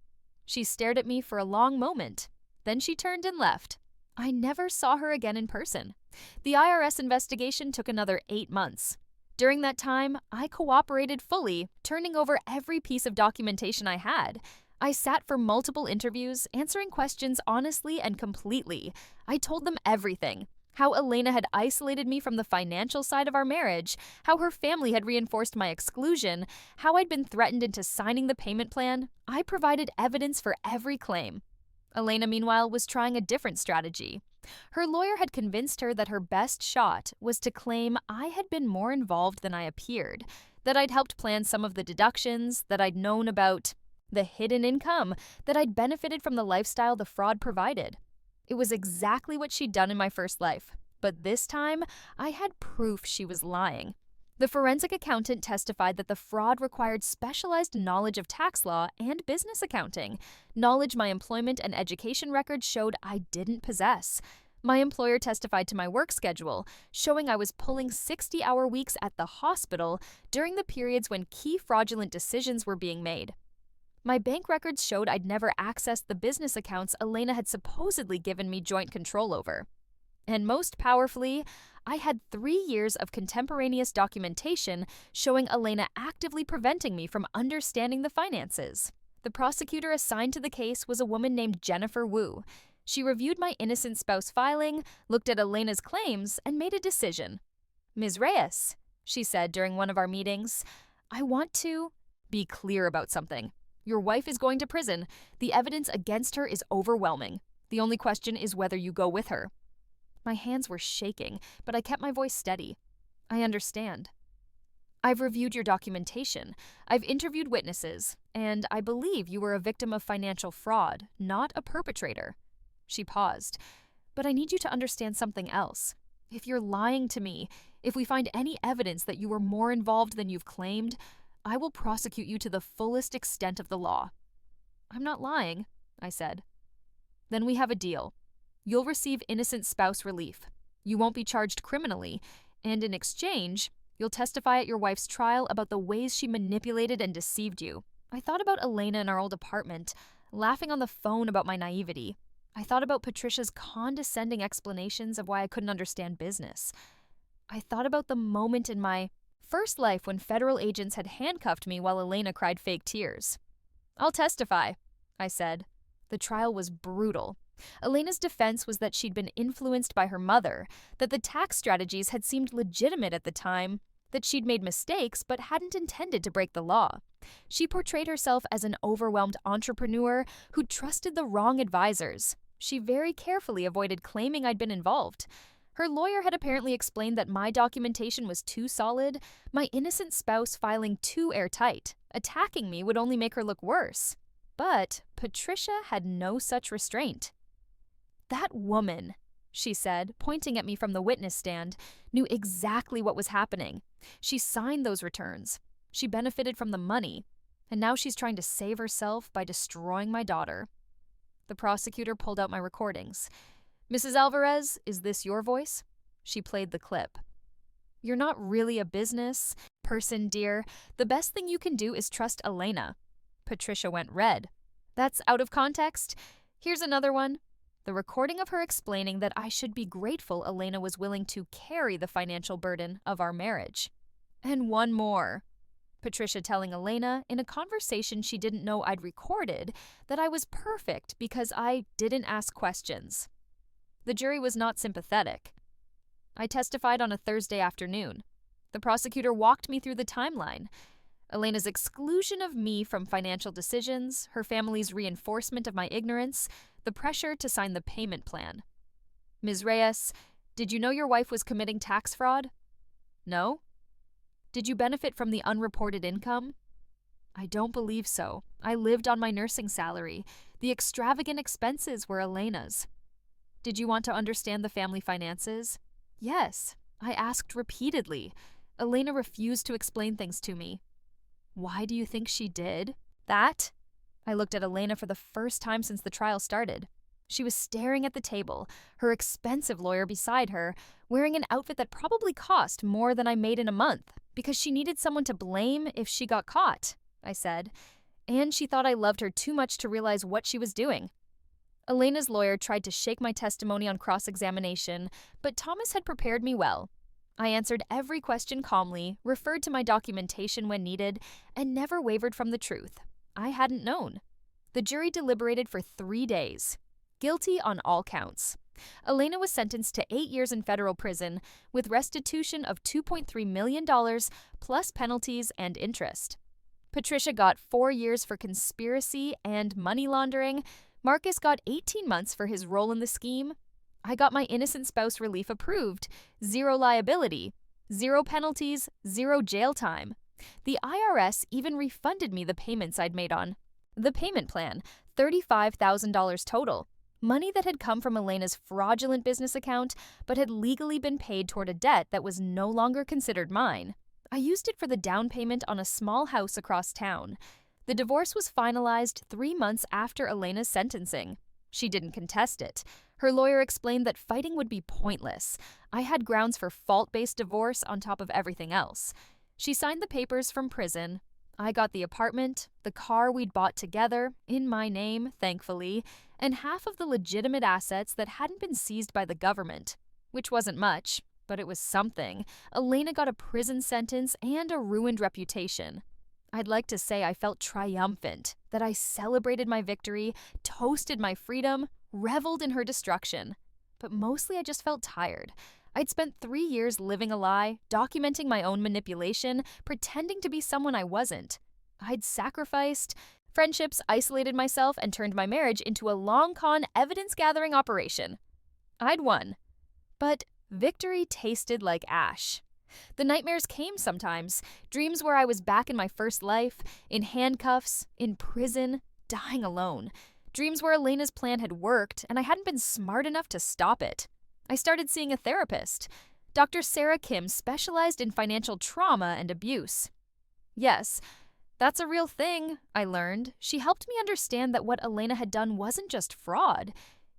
She stared at me for a long moment. Then she turned and left. I never saw her again in person. The IRS investigation took another 8 months. During that time, I cooperated fully, turning over every piece of documentation I had. I sat for multiple interviews, answering questions honestly and completely. I told them everything. How Elena had isolated me from the financial side of our marriage, how her family had reinforced my exclusion, how I'd been threatened into signing the payment plan. I provided evidence for every claim. Elena, meanwhile, was trying a different strategy. Her lawyer had convinced her that her best shot was to claim I had been more involved than I appeared, that I'd helped plan some of the deductions, that I'd known about the hidden income, that I'd benefited from the lifestyle the fraud provided. It was exactly what she'd done in my first life, but this time I had proof she was lying. The forensic accountant testified that the fraud required specialized knowledge of tax law and business accounting, knowledge my employment and education records showed I didn't possess. My employer testified to my work schedule, showing I was pulling 60-hour weeks at the hospital during the periods when key fraudulent decisions were being made. My bank records showed I'd never accessed the business accounts Elena had supposedly given me joint control over. And most powerfully, I had 3 years of contemporaneous documentation showing Elena actively preventing me from understanding the finances. The prosecutor assigned to the case was a woman named Jennifer Wu. She reviewed my innocent spouse filing, looked at Elena's claims, and made a decision. "Ms. Reyes," she said during one of our meetings, "I want to be clear about something. Your wife is going to prison. The evidence against her is overwhelming. The only question is whether you go with her." My hands were shaking, but I kept my voice steady. "I understand. I've reviewed your documentation. I've interviewed witnesses, and I believe you were a victim of financial fraud, not a perpetrator." She paused. "But I need you to understand something else. If you're lying to me, if we find any evidence that you were more involved than you've claimed, I will prosecute you to the fullest extent of the law." "I'm not lying," I said. "Then we have a deal. You'll receive innocent spouse relief. You won't be charged criminally, and in exchange, you'll testify at your wife's trial about the ways she manipulated and deceived you." I thought about Elena in our old apartment, laughing on the phone about my naivety. I thought about Patricia's condescending explanations of why I couldn't understand business. I thought about the moment in my first life when federal agents had handcuffed me while Elena cried fake tears. "I'll testify," I said. The trial was brutal. Elena's defense was that she'd been influenced by her mother, that the tax strategies had seemed legitimate at the time, that she'd made mistakes but hadn't intended to break the law. She portrayed herself as an overwhelmed entrepreneur who trusted the wrong advisors. She very carefully avoided claiming I'd been involved. Her lawyer had apparently explained that my documentation was too solid, my innocent spouse filing too airtight. Attacking me would only make her look worse. But Patricia had no such restraint. "That woman," she said, pointing at me from the witness stand, knew exactly what was happening. She signed those returns. She benefited from the money. And now she's trying to save herself by destroying my daughter. The prosecutor pulled out my recordings. Mrs. Alvarez, is this your voice? She played the clip. You're not really a business person, dear. The best thing you can do is trust Elena. Patricia went red. That's out of context. Here's another one. The recording of her explaining that I should be grateful Elena was willing to carry the financial burden of our marriage. And one more. Patricia telling Elena, in a conversation she didn't know I'd recorded, that I was perfect because I didn't ask questions. The jury was not sympathetic. I testified on a Thursday afternoon. The prosecutor walked me through the timeline. Elena's exclusion of me from financial decisions, her family's reinforcement of my ignorance, the pressure to sign the payment plan. Ms. Reyes, did you know your wife was committing tax fraud? No? Did you benefit from the unreported income? I don't believe so. I lived on my nursing salary. The extravagant expenses were Elena's. Did you want to understand the family finances? Yes. I asked repeatedly. Elena refused to explain things to me. Why do you think she did that? I looked at Elena for the first time since the trial started. She was staring at the table, her expensive lawyer beside her, wearing an outfit that probably cost more than I made in a month, because she needed someone to blame if she got caught, I said, and she thought I loved her too much to realize what she was doing. Elena's lawyer tried to shake my testimony on cross-examination, but Thomas had prepared me well. I answered every question calmly, referred to my documentation when needed, and never wavered from the truth. I hadn't known. The jury deliberated for 3 days. Guilty on all counts. Elena was sentenced to 8 years in federal prison with restitution of $2.3 million plus penalties and interest. Patricia got 4 years for conspiracy and money laundering. Marcus got 18 months for his role in the scheme. I got my innocent spouse relief approved. 0 liability, 0 penalties, 0 jail time. The IRS even refunded me the payments I'd made on the payment plan, $35,000 total. Money that had come from Elena's fraudulent business account, but had legally been paid toward a debt that was no longer considered mine. I used it for the down payment on a small house across town. The divorce was finalized 3 months after Elena's sentencing. She didn't contest it. Her lawyer explained that fighting would be pointless. I had grounds for fault-based divorce on top of everything else. She signed the papers from prison. I got the apartment, the car we'd bought together, in my name, thankfully, and half of the legitimate assets that hadn't been seized by the government, which wasn't much, but it was something. Elena got a prison sentence and a ruined reputation. I'd like to say I felt triumphant, that I celebrated my victory, toasted my freedom, reveled in her destruction. But mostly I just felt tired. I'd spent 3 years living a lie, documenting my own manipulation, pretending to be someone I wasn't. I'd sacrificed friendships, isolated myself, and turned my marriage into a long-con evidence-gathering operation. I'd won. But victory tasted like ash. The nightmares came sometimes, dreams where I was back in my first life, in handcuffs, in prison, dying alone. Dreams where Elena's plan had worked, and I hadn't been smart enough to stop it. I started seeing a therapist. Dr. Sarah Kim specialized in financial trauma and abuse. Yes, that's a real thing, I learned. She helped me understand that what Elena had done wasn't just fraud.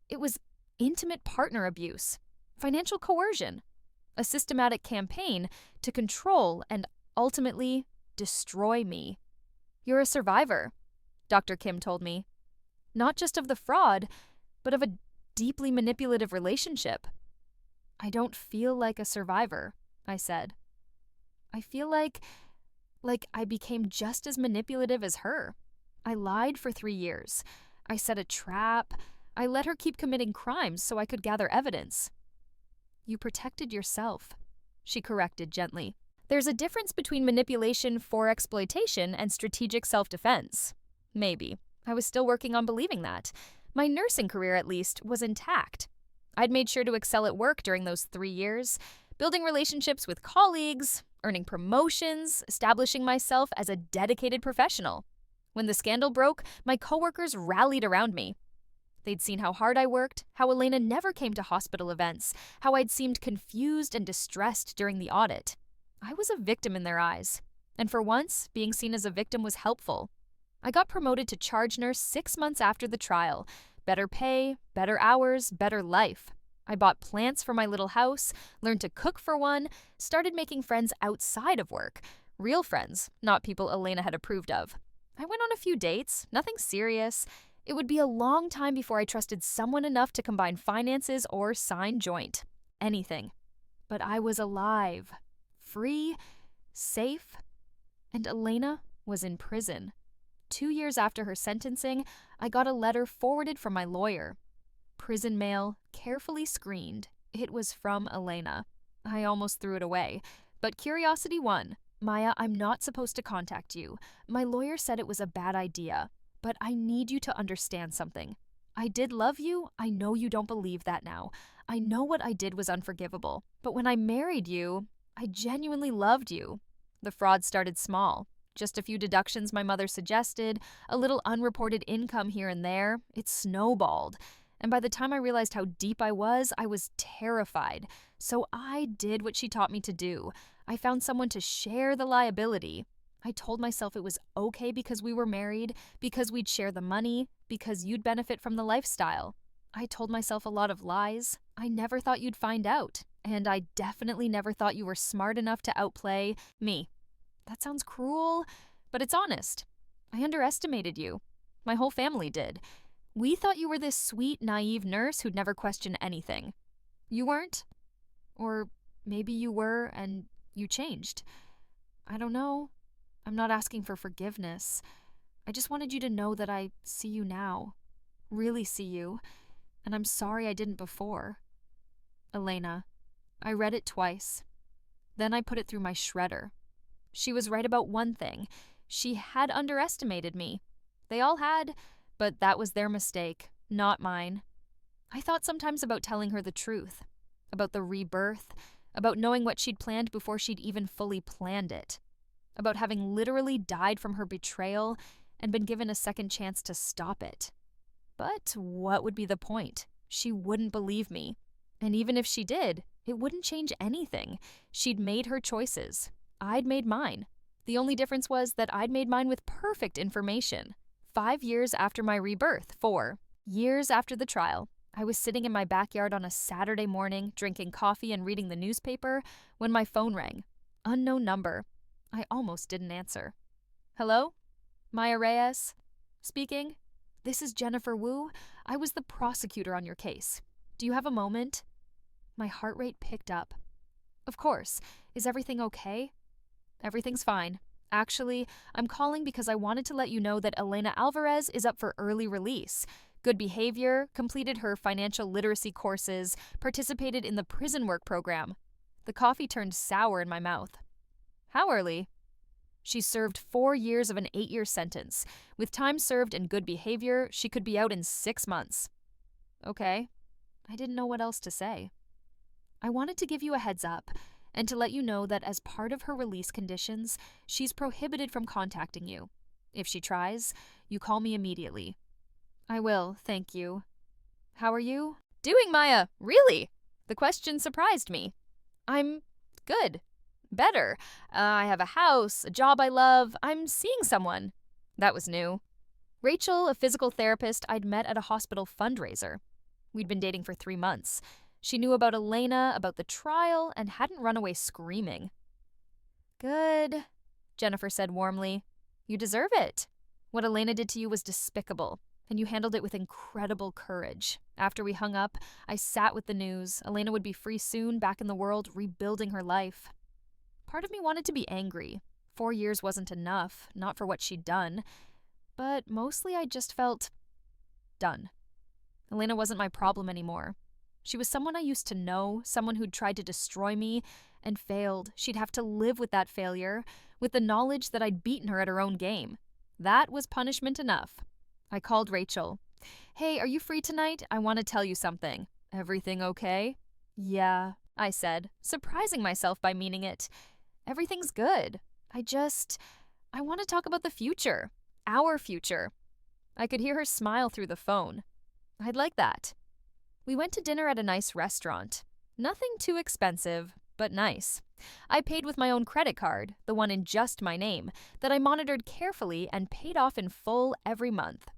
It was intimate partner abuse, financial coercion, a systematic campaign to control and ultimately destroy me. You're a survivor, Dr. Kim told me. Not just of the fraud, but of a deeply manipulative relationship. I don't feel like a survivor, I said. I feel like I became just as manipulative as her. I lied for 3 years. I set a trap. I let her keep committing crimes so I could gather evidence. You protected yourself, she corrected gently. There's a difference between manipulation for exploitation and strategic self-defense. Maybe. I was still working on believing that. My nursing career, at least, was intact. I'd made sure to excel at work during those 3 years, building relationships with colleagues, earning promotions, establishing myself as a dedicated professional. When the scandal broke, my coworkers rallied around me. They'd seen how hard I worked, how Elena never came to hospital events, how I'd seemed confused and distressed during the audit. I was a victim in their eyes. And for once, being seen as a victim was helpful. I got promoted to charge nurse 6 months after the trial. Better pay, better hours, better life. I bought plants for my little house, learned to cook for one, started making friends outside of work. Real friends, not people Elena had approved of. I went on a few dates, nothing serious. It would be a long time before I trusted someone enough to combine finances or sign joint. Anything. But I was alive, free, safe, and Elena was in prison. 2 years after her sentencing, I got a letter forwarded from my lawyer. Prison mail, carefully screened. It was from Elena. I almost threw it away, but curiosity won. Maya, I'm not supposed to contact you. My lawyer said it was a bad idea, but I need you to understand something. I did love you. I know you don't believe that now. I know what I did was unforgivable, but when I married you, I genuinely loved you. The fraud started small. Just a few deductions my mother suggested, a little unreported income here and there. It snowballed. And by the time I realized how deep I was terrified. So I did what she taught me to do. I found someone to share the liability. I told myself it was okay because we were married, because we'd share the money, because you'd benefit from the lifestyle. I told myself a lot of lies. I never thought you'd find out. And I definitely never thought you were smart enough to outplay me. That sounds cruel, but it's honest. I underestimated you. My whole family did. We thought you were this sweet, naive nurse who'd never question anything. You weren't? Or maybe you were and you changed. I don't know. I'm not asking for forgiveness. I just wanted you to know that I see you now. Really see you. And I'm sorry I didn't before. Elena. I read it twice. Then I put it through my shredder. She was right about one thing. She had underestimated me. They all had, but that was their mistake, not mine. I thought sometimes about telling her the truth, about the rebirth, about knowing what she'd planned before she'd even fully planned it, about having literally died from her betrayal and been given a second chance to stop it. But what would be the point? She wouldn't believe me. And even if she did, it wouldn't change anything. She'd made her choices. I'd made mine. The only difference was that I'd made mine with perfect information. 5 years after my rebirth, 4 years after the trial, I was sitting in my backyard on a Saturday morning, drinking coffee and reading the newspaper, when my phone rang. Unknown number. I almost didn't answer. Hello? Maya Reyes? Speaking? This is Jennifer Wu. I was the prosecutor on your case. Do you have a moment? My heart rate picked up. Of course. Is everything okay? Everything's fine. Actually, I'm calling because I wanted to let you know that Elena Alvarez is up for early release. Good behavior, completed her financial literacy courses, participated in the prison work program. The coffee turned sour in my mouth. How early? She served 4 years of an 8-year sentence. With time served and good behavior, she could be out in 6 months. Okay. I didn't know what else to say. I wanted to give you a heads up and to let you know that as part of her release conditions, she's prohibited from contacting you. If she tries, you call me immediately. I will, thank you. How are you? Doing, Maya, really? The question surprised me. I'm good. Better. I have a house, a job I love. I'm seeing someone. That was new. Rachel, a physical therapist I'd met at a hospital fundraiser. We'd been dating for 3 months. She knew about Elena, about the trial, and hadn't run away screaming. Good, Jennifer said warmly. You deserve it. What Elena did to you was despicable, and you handled it with incredible courage. After we hung up, I sat with the news. Elena would be free soon, back in the world, rebuilding her life. Part of me wanted to be angry. 4 years wasn't enough, not for what she'd done. But mostly I just felt done. Elena wasn't my problem anymore. She was someone I used to know, someone who'd tried to destroy me and failed. She'd have to live with that failure, with the knowledge that I'd beaten her at her own game. That was punishment enough. I called Rachel. Hey, are you free tonight? I want to tell you something. Everything okay? Yeah, I said, surprising myself by meaning it. Everything's good. I want to talk about the future. Our future. I could hear her smile through the phone. I'd like that. We went to dinner at a nice restaurant. Nothing too expensive, but nice. I paid with my own credit card, the one in just my name, that I monitored carefully and paid off in full every month.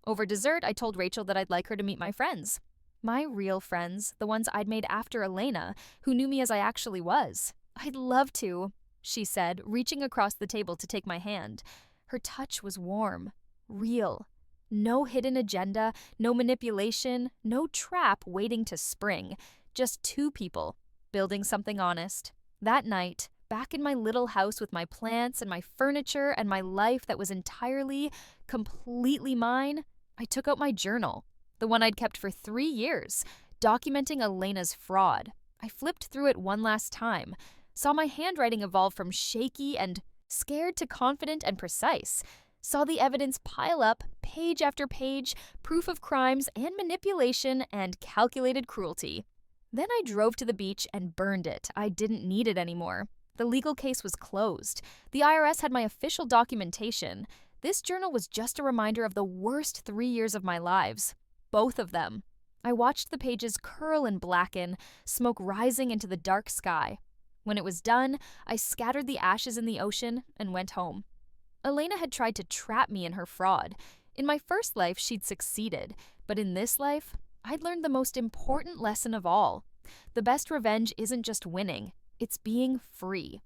Over dessert, I told Rachel that I'd like her to meet my friends. My real friends, the ones I'd made after Elena, who knew me as I actually was. I'd love to, she said, reaching across the table to take my hand. Her touch was warm, real. No hidden agenda, no manipulation, no trap waiting to spring. Just two people, building something honest. That night, back in my little house with my plants and my furniture and my life that was entirely, completely mine, I took out my journal, the one I'd kept for 3 years, documenting Elena's fraud. I flipped through it one last time, saw my handwriting evolve from shaky and scared to confident and precise, saw the evidence pile up, page after page, proof of crimes and manipulation and calculated cruelty. Then I drove to the beach and burned it. I didn't need it anymore. The legal case was closed. The IRS had my official documentation. This journal was just a reminder of the worst 3 years of my lives. Both of them. I watched the pages curl and blacken, smoke rising into the dark sky. When it was done, I scattered the ashes in the ocean and went home. Elena had tried to trap me in her fraud. In my first life, she'd succeeded. But in this life, I'd learned the most important lesson of all. The best revenge isn't just winning, it's being free.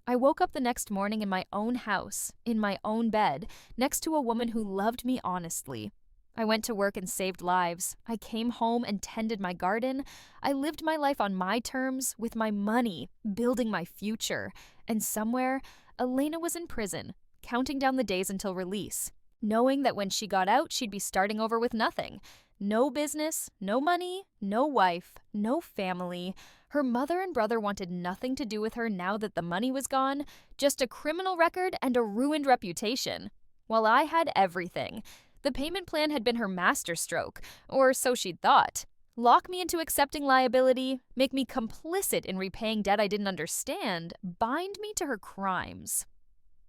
I woke up the next morning in my own house, in my own bed, next to a woman who loved me honestly. I went to work and saved lives. I came home and tended my garden. I lived my life on my terms, with my money, building my future. And somewhere, Elena was in prison, counting down the days until release, knowing that when she got out, she'd be starting over with nothing. No business, no money, no wife, no family. Her mother and brother wanted nothing to do with her now that the money was gone, just a criminal record and a ruined reputation. While I had everything. The payment plan had been her masterstroke, or so she'd thought. Lock me into accepting liability, make me complicit in repaying debt I didn't understand, bind me to her crimes.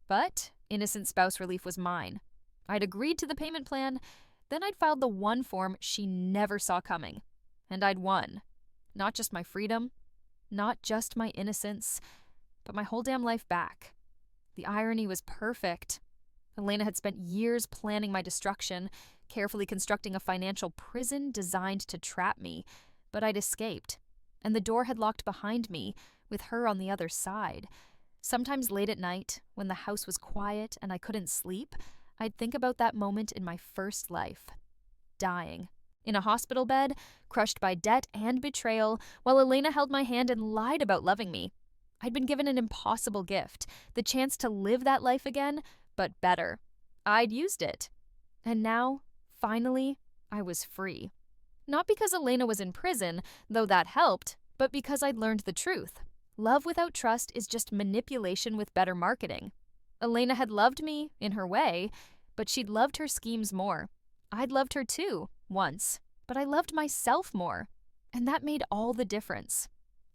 But innocent spouse relief was mine. I'd agreed to the payment plan. Then I'd filed the one form she never saw coming. And I'd won. Not just my freedom, not just my innocence, but my whole damn life back. The irony was perfect. Elena had spent years planning my destruction, carefully constructing a financial prison designed to trap me. But I'd escaped, and the door had locked behind me, with her on the other side. Sometimes late at night, when the house was quiet and I couldn't sleep, I'd think about that moment in my first life. Dying. In a hospital bed, crushed by debt and betrayal, while Elena held my hand and lied about loving me. I'd been given an impossible gift, the chance to live that life again, but better. I'd used it. And now, finally, I was free. Not because Elena was in prison, though that helped, but because I'd learned the truth. Love without trust is just manipulation with better marketing. Elena had loved me, in her way, but she'd loved her schemes more. I'd loved her too, once, but I loved myself more. And that made all the difference.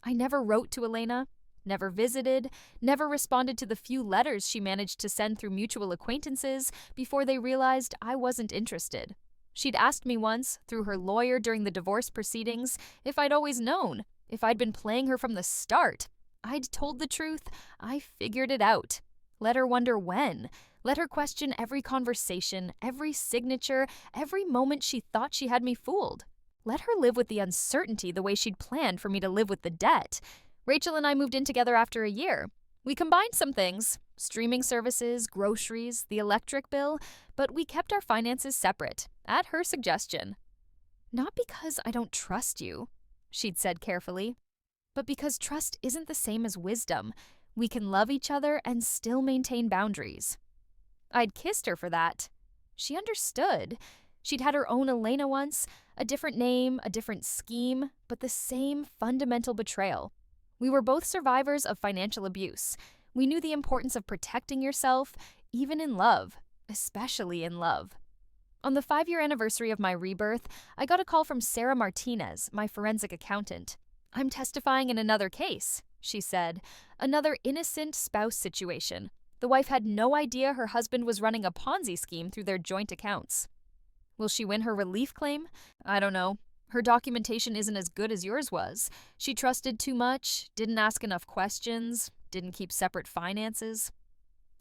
I never wrote to Elena, never visited, never responded to the few letters she managed to send through mutual acquaintances before they realized I wasn't interested. She'd asked me once, through her lawyer during the divorce proceedings, if I'd always known, if I'd been playing her from the start. I'd told the truth. I figured it out. Let her wonder when. Let her question every conversation, every signature, every moment she thought she had me fooled. Let her live with the uncertainty the way she'd planned for me to live with the debt. Rachel and I moved in together after a year. We combined some things, streaming services, groceries, the electric bill, but we kept our finances separate, at her suggestion. Not because I don't trust you, she'd said carefully, but because trust isn't the same as wisdom. We can love each other and still maintain boundaries. I'd kissed her for that. She understood. She'd had her own Elena once, a different name, a different scheme, but the same fundamental betrayal. We were both survivors of financial abuse. We knew the importance of protecting yourself, even in love, especially in love. On the 5-year anniversary of my rebirth, I got a call from Sarah Martinez, my forensic accountant. "I'm testifying in another case," she said. Another innocent spouse situation. The wife had no idea her husband was running a Ponzi scheme through their joint accounts. Will she win her relief claim? I don't know. Her documentation isn't as good as yours was. She trusted too much, didn't ask enough questions, didn't keep separate finances.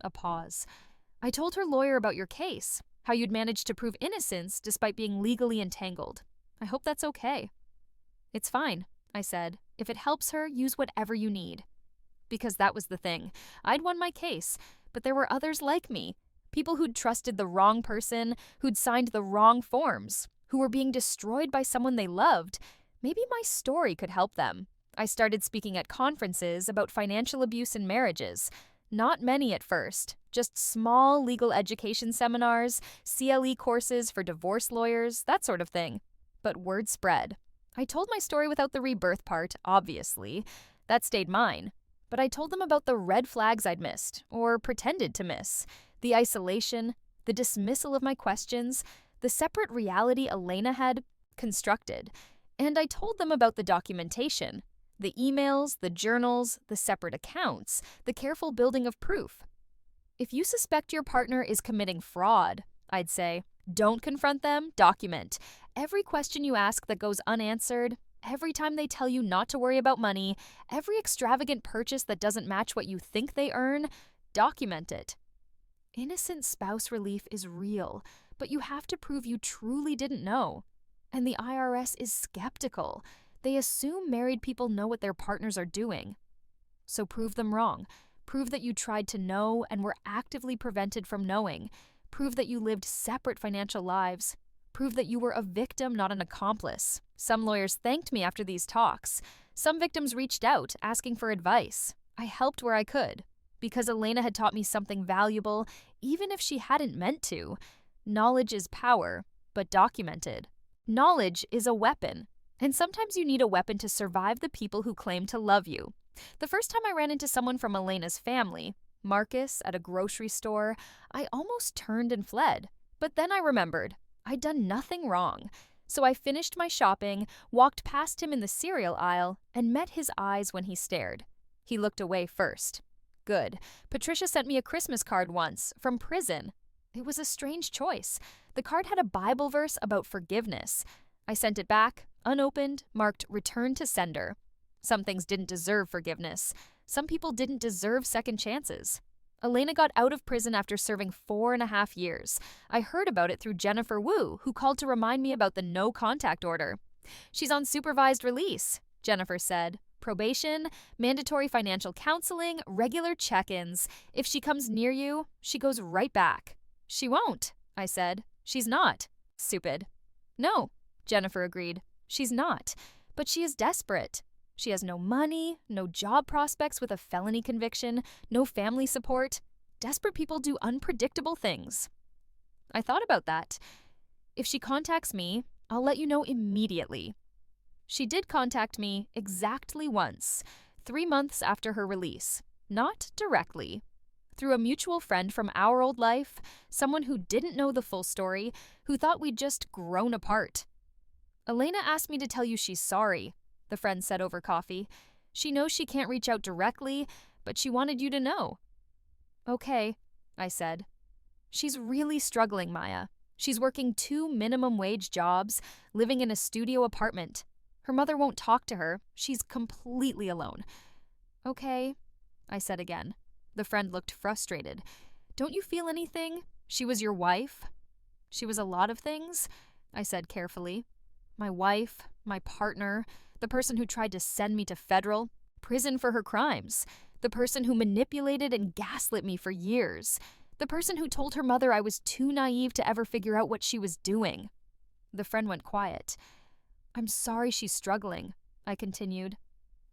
A pause. I told her lawyer about your case, how you'd managed to prove innocence despite being legally entangled. I hope that's okay. It's fine, I said. If it helps her, use whatever you need. Because that was the thing. I'd won my case, but there were others like me. People who'd trusted the wrong person, who'd signed the wrong forms, who were being destroyed by someone they loved. Maybe my story could help them. I started speaking at conferences about financial abuse in marriages. Not many at first, just small legal education seminars, CLE courses for divorce lawyers, that sort of thing. But word spread. I told my story without the rebirth part, obviously. That stayed mine. But I told them about the red flags I'd missed, or pretended to miss. The isolation, the dismissal of my questions, the separate reality Elena had constructed. And I told them about the documentation, the emails, the journals, the separate accounts, the careful building of proof. If you suspect your partner is committing fraud, I'd say, don't confront them, document. Every question you ask that goes unanswered, every time they tell you not to worry about money, every extravagant purchase that doesn't match what you think they earn, document it. Innocent spouse relief is real, but you have to prove you truly didn't know. And the IRS is skeptical. They assume married people know what their partners are doing. So prove them wrong. Prove that you tried to know and were actively prevented from knowing. Prove that you lived separate financial lives. Prove that you were a victim, not an accomplice. Some lawyers thanked me after these talks. Some victims reached out, asking for advice. I helped where I could, because Elena had taught me something valuable, even if she hadn't meant to. Knowledge is power, but documented. Knowledge is a weapon, and sometimes you need a weapon to survive the people who claim to love you. The first time I ran into someone from Elena's family, Marcus, at a grocery store, I almost turned and fled. But then I remembered, I'd done nothing wrong. So I finished my shopping, walked past him in the cereal aisle, and met his eyes when he stared. He looked away first. Good. Patricia sent me a Christmas card once, from prison. It was a strange choice. The card had a Bible verse about forgiveness. I sent it back, unopened, marked return to sender. Some things didn't deserve forgiveness. Some people didn't deserve second chances. Elena got out of prison after serving 4.5 years. I heard about it through Jennifer Wu, who called to remind me about the no contact order. She's on supervised release, Jennifer said. Probation, mandatory financial counseling, regular check-ins. If she comes near you, she goes right back. She won't, I said. She's not. Stupid. No, Jennifer agreed. She's not. But she is desperate. She has no money, no job prospects with a felony conviction, no family support. Desperate people do unpredictable things. I thought about that. If she contacts me, I'll let you know immediately. She did contact me exactly once, 3 months after her release. Not directly. Through a mutual friend from our old life, someone who didn't know the full story, who thought we'd just grown apart. Elena asked me to tell you she's sorry, the friend said over coffee. She knows she can't reach out directly, but she wanted you to know. Okay, I said. She's really struggling, Maya. She's working 2 minimum wage jobs, living in a studio apartment. Her mother won't talk to her. She's completely alone. Okay, I said again. The friend looked frustrated. Don't you feel anything? She was your wife? She was a lot of things, I said carefully. My wife, my partner, the person who tried to send me to federal prison for her crimes, the person who manipulated and gaslit me for years, the person who told her mother I was too naive to ever figure out what she was doing. The friend went quiet. I'm sorry she's struggling, I continued.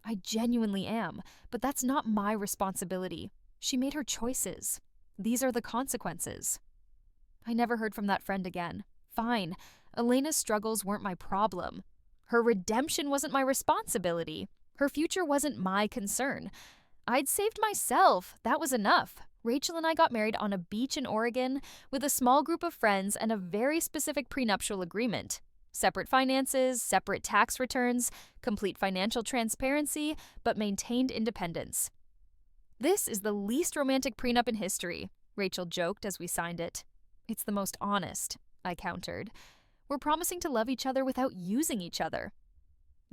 I genuinely am, but that's not my responsibility. She made her choices. These are the consequences. I never heard from that friend again. Fine, Elena's struggles weren't my problem. Her redemption wasn't my responsibility. Her future wasn't my concern. I'd saved myself. That was enough. Rachel and I got married on a beach in Oregon with a small group of friends and a very specific prenuptial agreement. Separate finances, separate tax returns, complete financial transparency, but maintained independence. This is the least romantic prenup in history, Rachel joked as we signed it. It's the most honest. I countered. We're promising to love each other without using each other.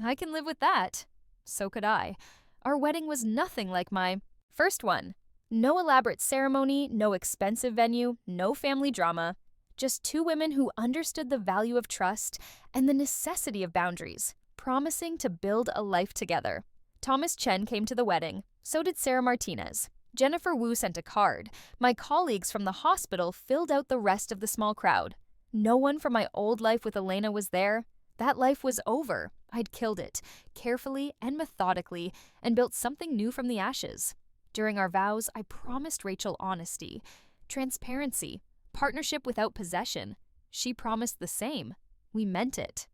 I can live with that. So could I. Our wedding was nothing like my first one. No elaborate ceremony, no expensive venue, no family drama. Just two women who understood the value of trust and the necessity of boundaries, promising to build a life together. Thomas Chen came to the wedding. So did Sarah Martinez. Jennifer Wu sent a card. My colleagues from the hospital filled out the rest of the small crowd. No one from my old life with Elena was there. That life was over. I'd killed it, carefully and methodically, and built something new from the ashes. During our vows, I promised Rachel honesty, transparency, partnership without possession. She promised the same. We meant it.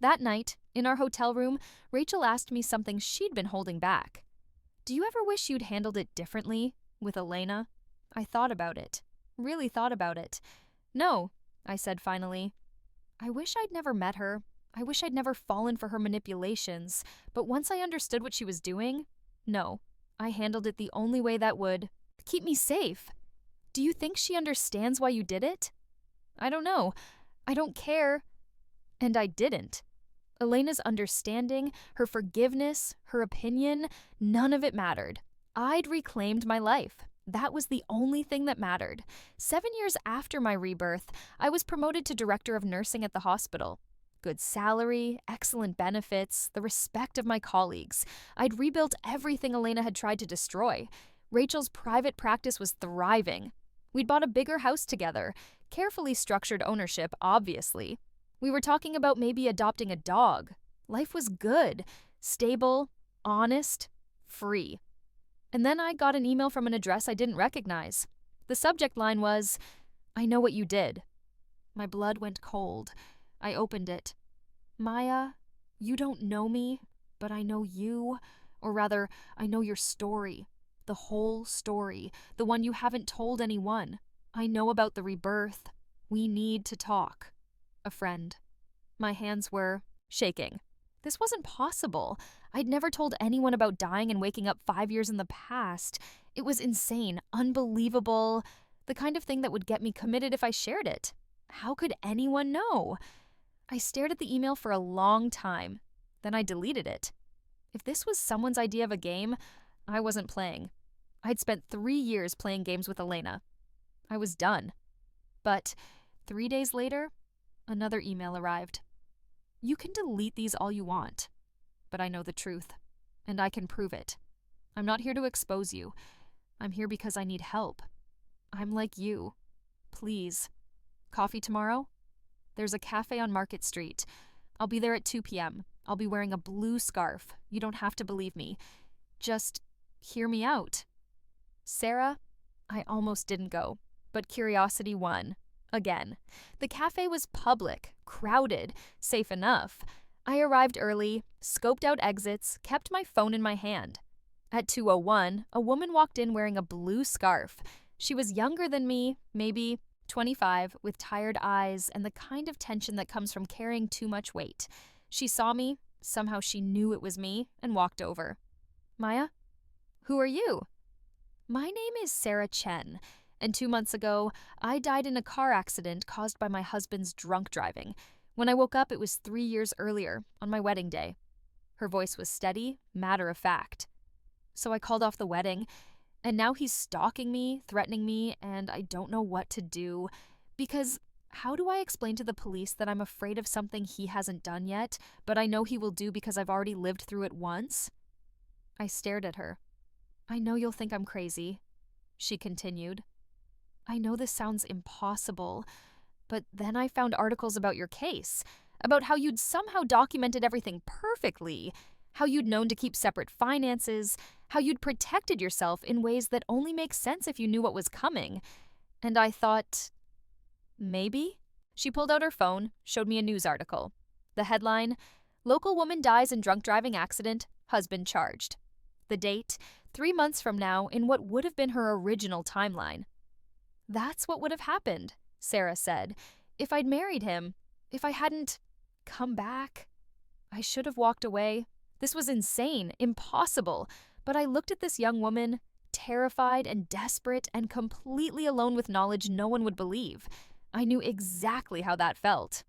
That night, in our hotel room, Rachel asked me something she'd been holding back. Do you ever wish you'd handled it differently with Elena? I thought about it. Really thought about it. No, I said finally. I wish I'd never met her. I wish I'd never fallen for her manipulations. But once I understood what she was doing, no, I handled it the only way that would keep me safe. Do you think she understands why you did it? I don't know. I don't care. And I didn't. Elena's understanding, her forgiveness, her opinion, none of it mattered. I'd reclaimed my life. That was the only thing that mattered. 7 years after my rebirth, I was promoted to director of nursing at the hospital. Good salary, excellent benefits, the respect of my colleagues. I'd rebuilt everything Elena had tried to destroy. Rachel's private practice was thriving. We'd bought a bigger house together, carefully structured ownership, obviously. We were talking about maybe adopting a dog. Life was good, stable, honest, free. And then I got an email from an address I didn't recognize. The subject line was, I know what you did. My blood went cold. I opened it. Maya, you don't know me, but I know you. Or rather, I know your story. The whole story. The one you haven't told anyone. I know about the rebirth. We need to talk. A friend. My hands were shaking. This wasn't possible. I'd never told anyone about dying and waking up 5 years in the past. It was insane, unbelievable, the kind of thing that would get me committed if I shared it. How could anyone know? I stared at the email for a long time. Then I deleted it. If this was someone's idea of a game, I wasn't playing. I'd spent 3 years playing games with Elena. I was done. But 3 days later, another email arrived. You can delete these all you want, but I know the truth, and I can prove it. I'm not here to expose you. I'm here because I need help. I'm like you. Please. Coffee tomorrow? There's a cafe on Market Street. I'll be there at 2 p.m. I'll be wearing a blue scarf. You don't have to believe me. Just hear me out. Sarah, I almost didn't go, but curiosity won. Again. The cafe was public, crowded, safe enough. I arrived early, scoped out exits, kept my phone in my hand. At 2:01, a woman walked in wearing a blue scarf. She was younger than me, maybe 25, with tired eyes and the kind of tension that comes from carrying too much weight. She saw me, somehow she knew it was me, and walked over. Maya? Who are you? My name is Sarah Chen. And 2 months ago, I died in a car accident caused by my husband's drunk driving. When I woke up, it was 3 years earlier, on my wedding day. Her voice was steady, matter of fact. So I called off the wedding, and now he's stalking me, threatening me, and I don't know what to do. Because how do I explain to the police that I'm afraid of something he hasn't done yet, but I know he will do because I've already lived through it once? I stared at her. I know you'll think I'm crazy, she continued. I know this sounds impossible, but then I found articles about your case, about how you'd somehow documented everything perfectly, how you'd known to keep separate finances, how you'd protected yourself in ways that only make sense if you knew what was coming. And I thought, maybe? She pulled out her phone, showed me a news article. The headline, Local woman dies in drunk driving accident, husband charged. The date, 3 months from now in what would have been her original timeline. That's what would have happened, Sarah said, if I'd married him, if I hadn't come back. I should have walked away. This was insane, impossible, but I looked at this young woman, terrified and desperate and completely alone with knowledge no one would believe. I knew exactly how that felt.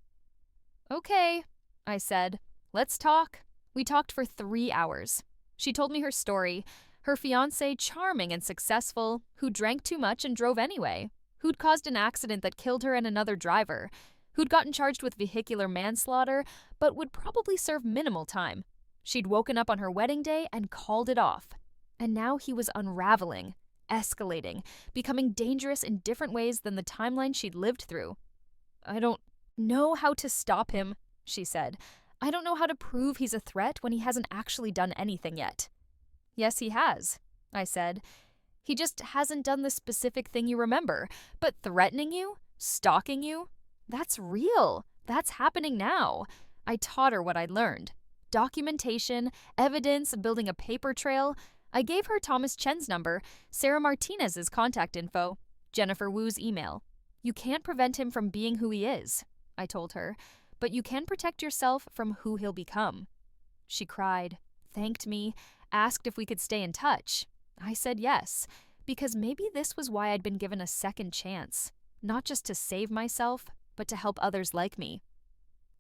"Okay," I said. "Let's talk." We talked for 3 hours. She told me her story. Her fiancé, charming and successful, who drank too much and drove anyway, who'd caused an accident that killed her and another driver, who'd gotten charged with vehicular manslaughter but would probably serve minimal time. She'd woken up on her wedding day and called it off. And now he was unraveling, escalating, becoming dangerous in different ways than the timeline she'd lived through. "I don't know how to stop him," she said. "I don't know how to prove he's a threat when he hasn't actually done anything yet." "Yes, he has," I said. "He just hasn't done the specific thing you remember. But threatening you? Stalking you? That's real. That's happening now." I taught her what I'd learned. Documentation, evidence, building a paper trail. I gave her Thomas Chen's number, Sarah Martinez's contact info, Jennifer Wu's email. "You can't prevent him from being who he is," I told her, "but you can protect yourself from who he'll become." She cried, thanked me, asked if we could stay in touch. I said yes, because maybe this was why I'd been given a second chance, not just to save myself, but to help others like me.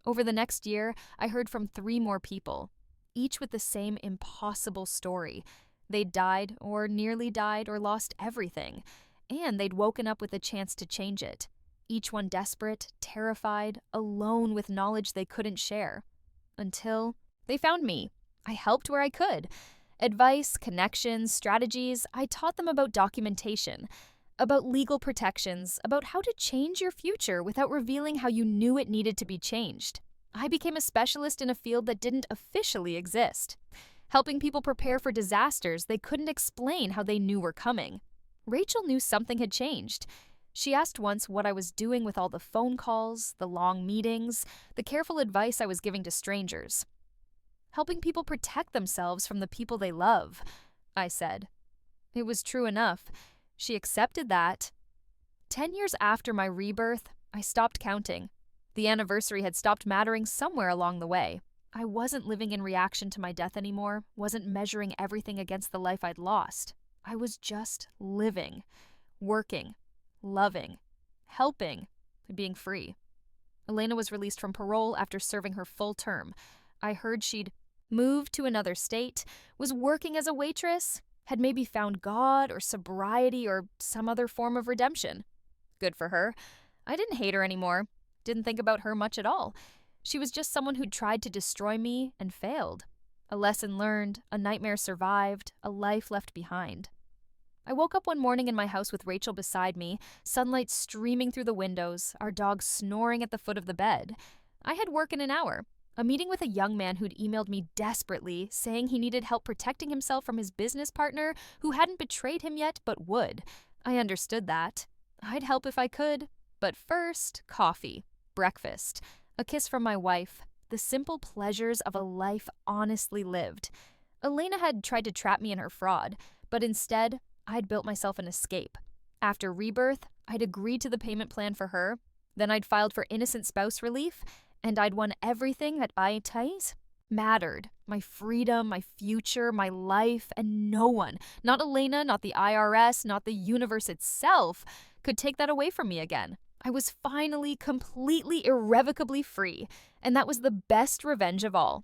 Over the next year, I heard from 3 more people, each with the same impossible story. They'd died, or nearly died, or lost everything, and they'd woken up with a chance to change it. Each one desperate, terrified, alone with knowledge they couldn't share. Until they found me. I helped where I could. Advice, connections, strategies. I taught them about documentation, about legal protections, about how to change your future without revealing how you knew it needed to be changed. I became a specialist in a field that didn't officially exist, helping people prepare for disasters they couldn't explain how they knew were coming. Rachel knew something had changed. She asked once what I was doing with all the phone calls, the long meetings, the careful advice I was giving to strangers. "Helping people protect themselves from the people they love," I said. It was true enough. She accepted that. 10 years after my rebirth, I stopped counting. The anniversary had stopped mattering somewhere along the way. I wasn't living in reaction to my death anymore, wasn't measuring everything against the life I'd lost. I was just living, working, loving, helping, and being free. Elena was released from parole after serving her full term. I heard she'd moved to another state, was working as a waitress, had maybe found God or sobriety or some other form of redemption. Good for her. I didn't hate her anymore. Didn't think about her much at all. She was just someone who'd tried to destroy me and failed. A lesson learned, a nightmare survived, a life left behind. I woke up one morning in my house with Rachel beside me, sunlight streaming through the windows, our dog snoring at the foot of the bed. I had work in an hour. A meeting with a young man who'd emailed me desperately, saying he needed help protecting himself from his business partner who hadn't betrayed him yet but would. I understood that. I'd help if I could. But first, coffee, breakfast, a kiss from my wife, the simple pleasures of a life honestly lived. Elena had tried to trap me in her fraud, but instead, I'd built myself an escape. After rebirth, I'd agreed to the payment plan for her. Then I'd filed for innocent spouse relief, and I'd won everything that I, Thais, mattered. My freedom, my future, my life, and no one, not Elena, not the IRS, not the universe itself, could take that away from me again. I was finally completely irrevocably free, and that was the best revenge of all.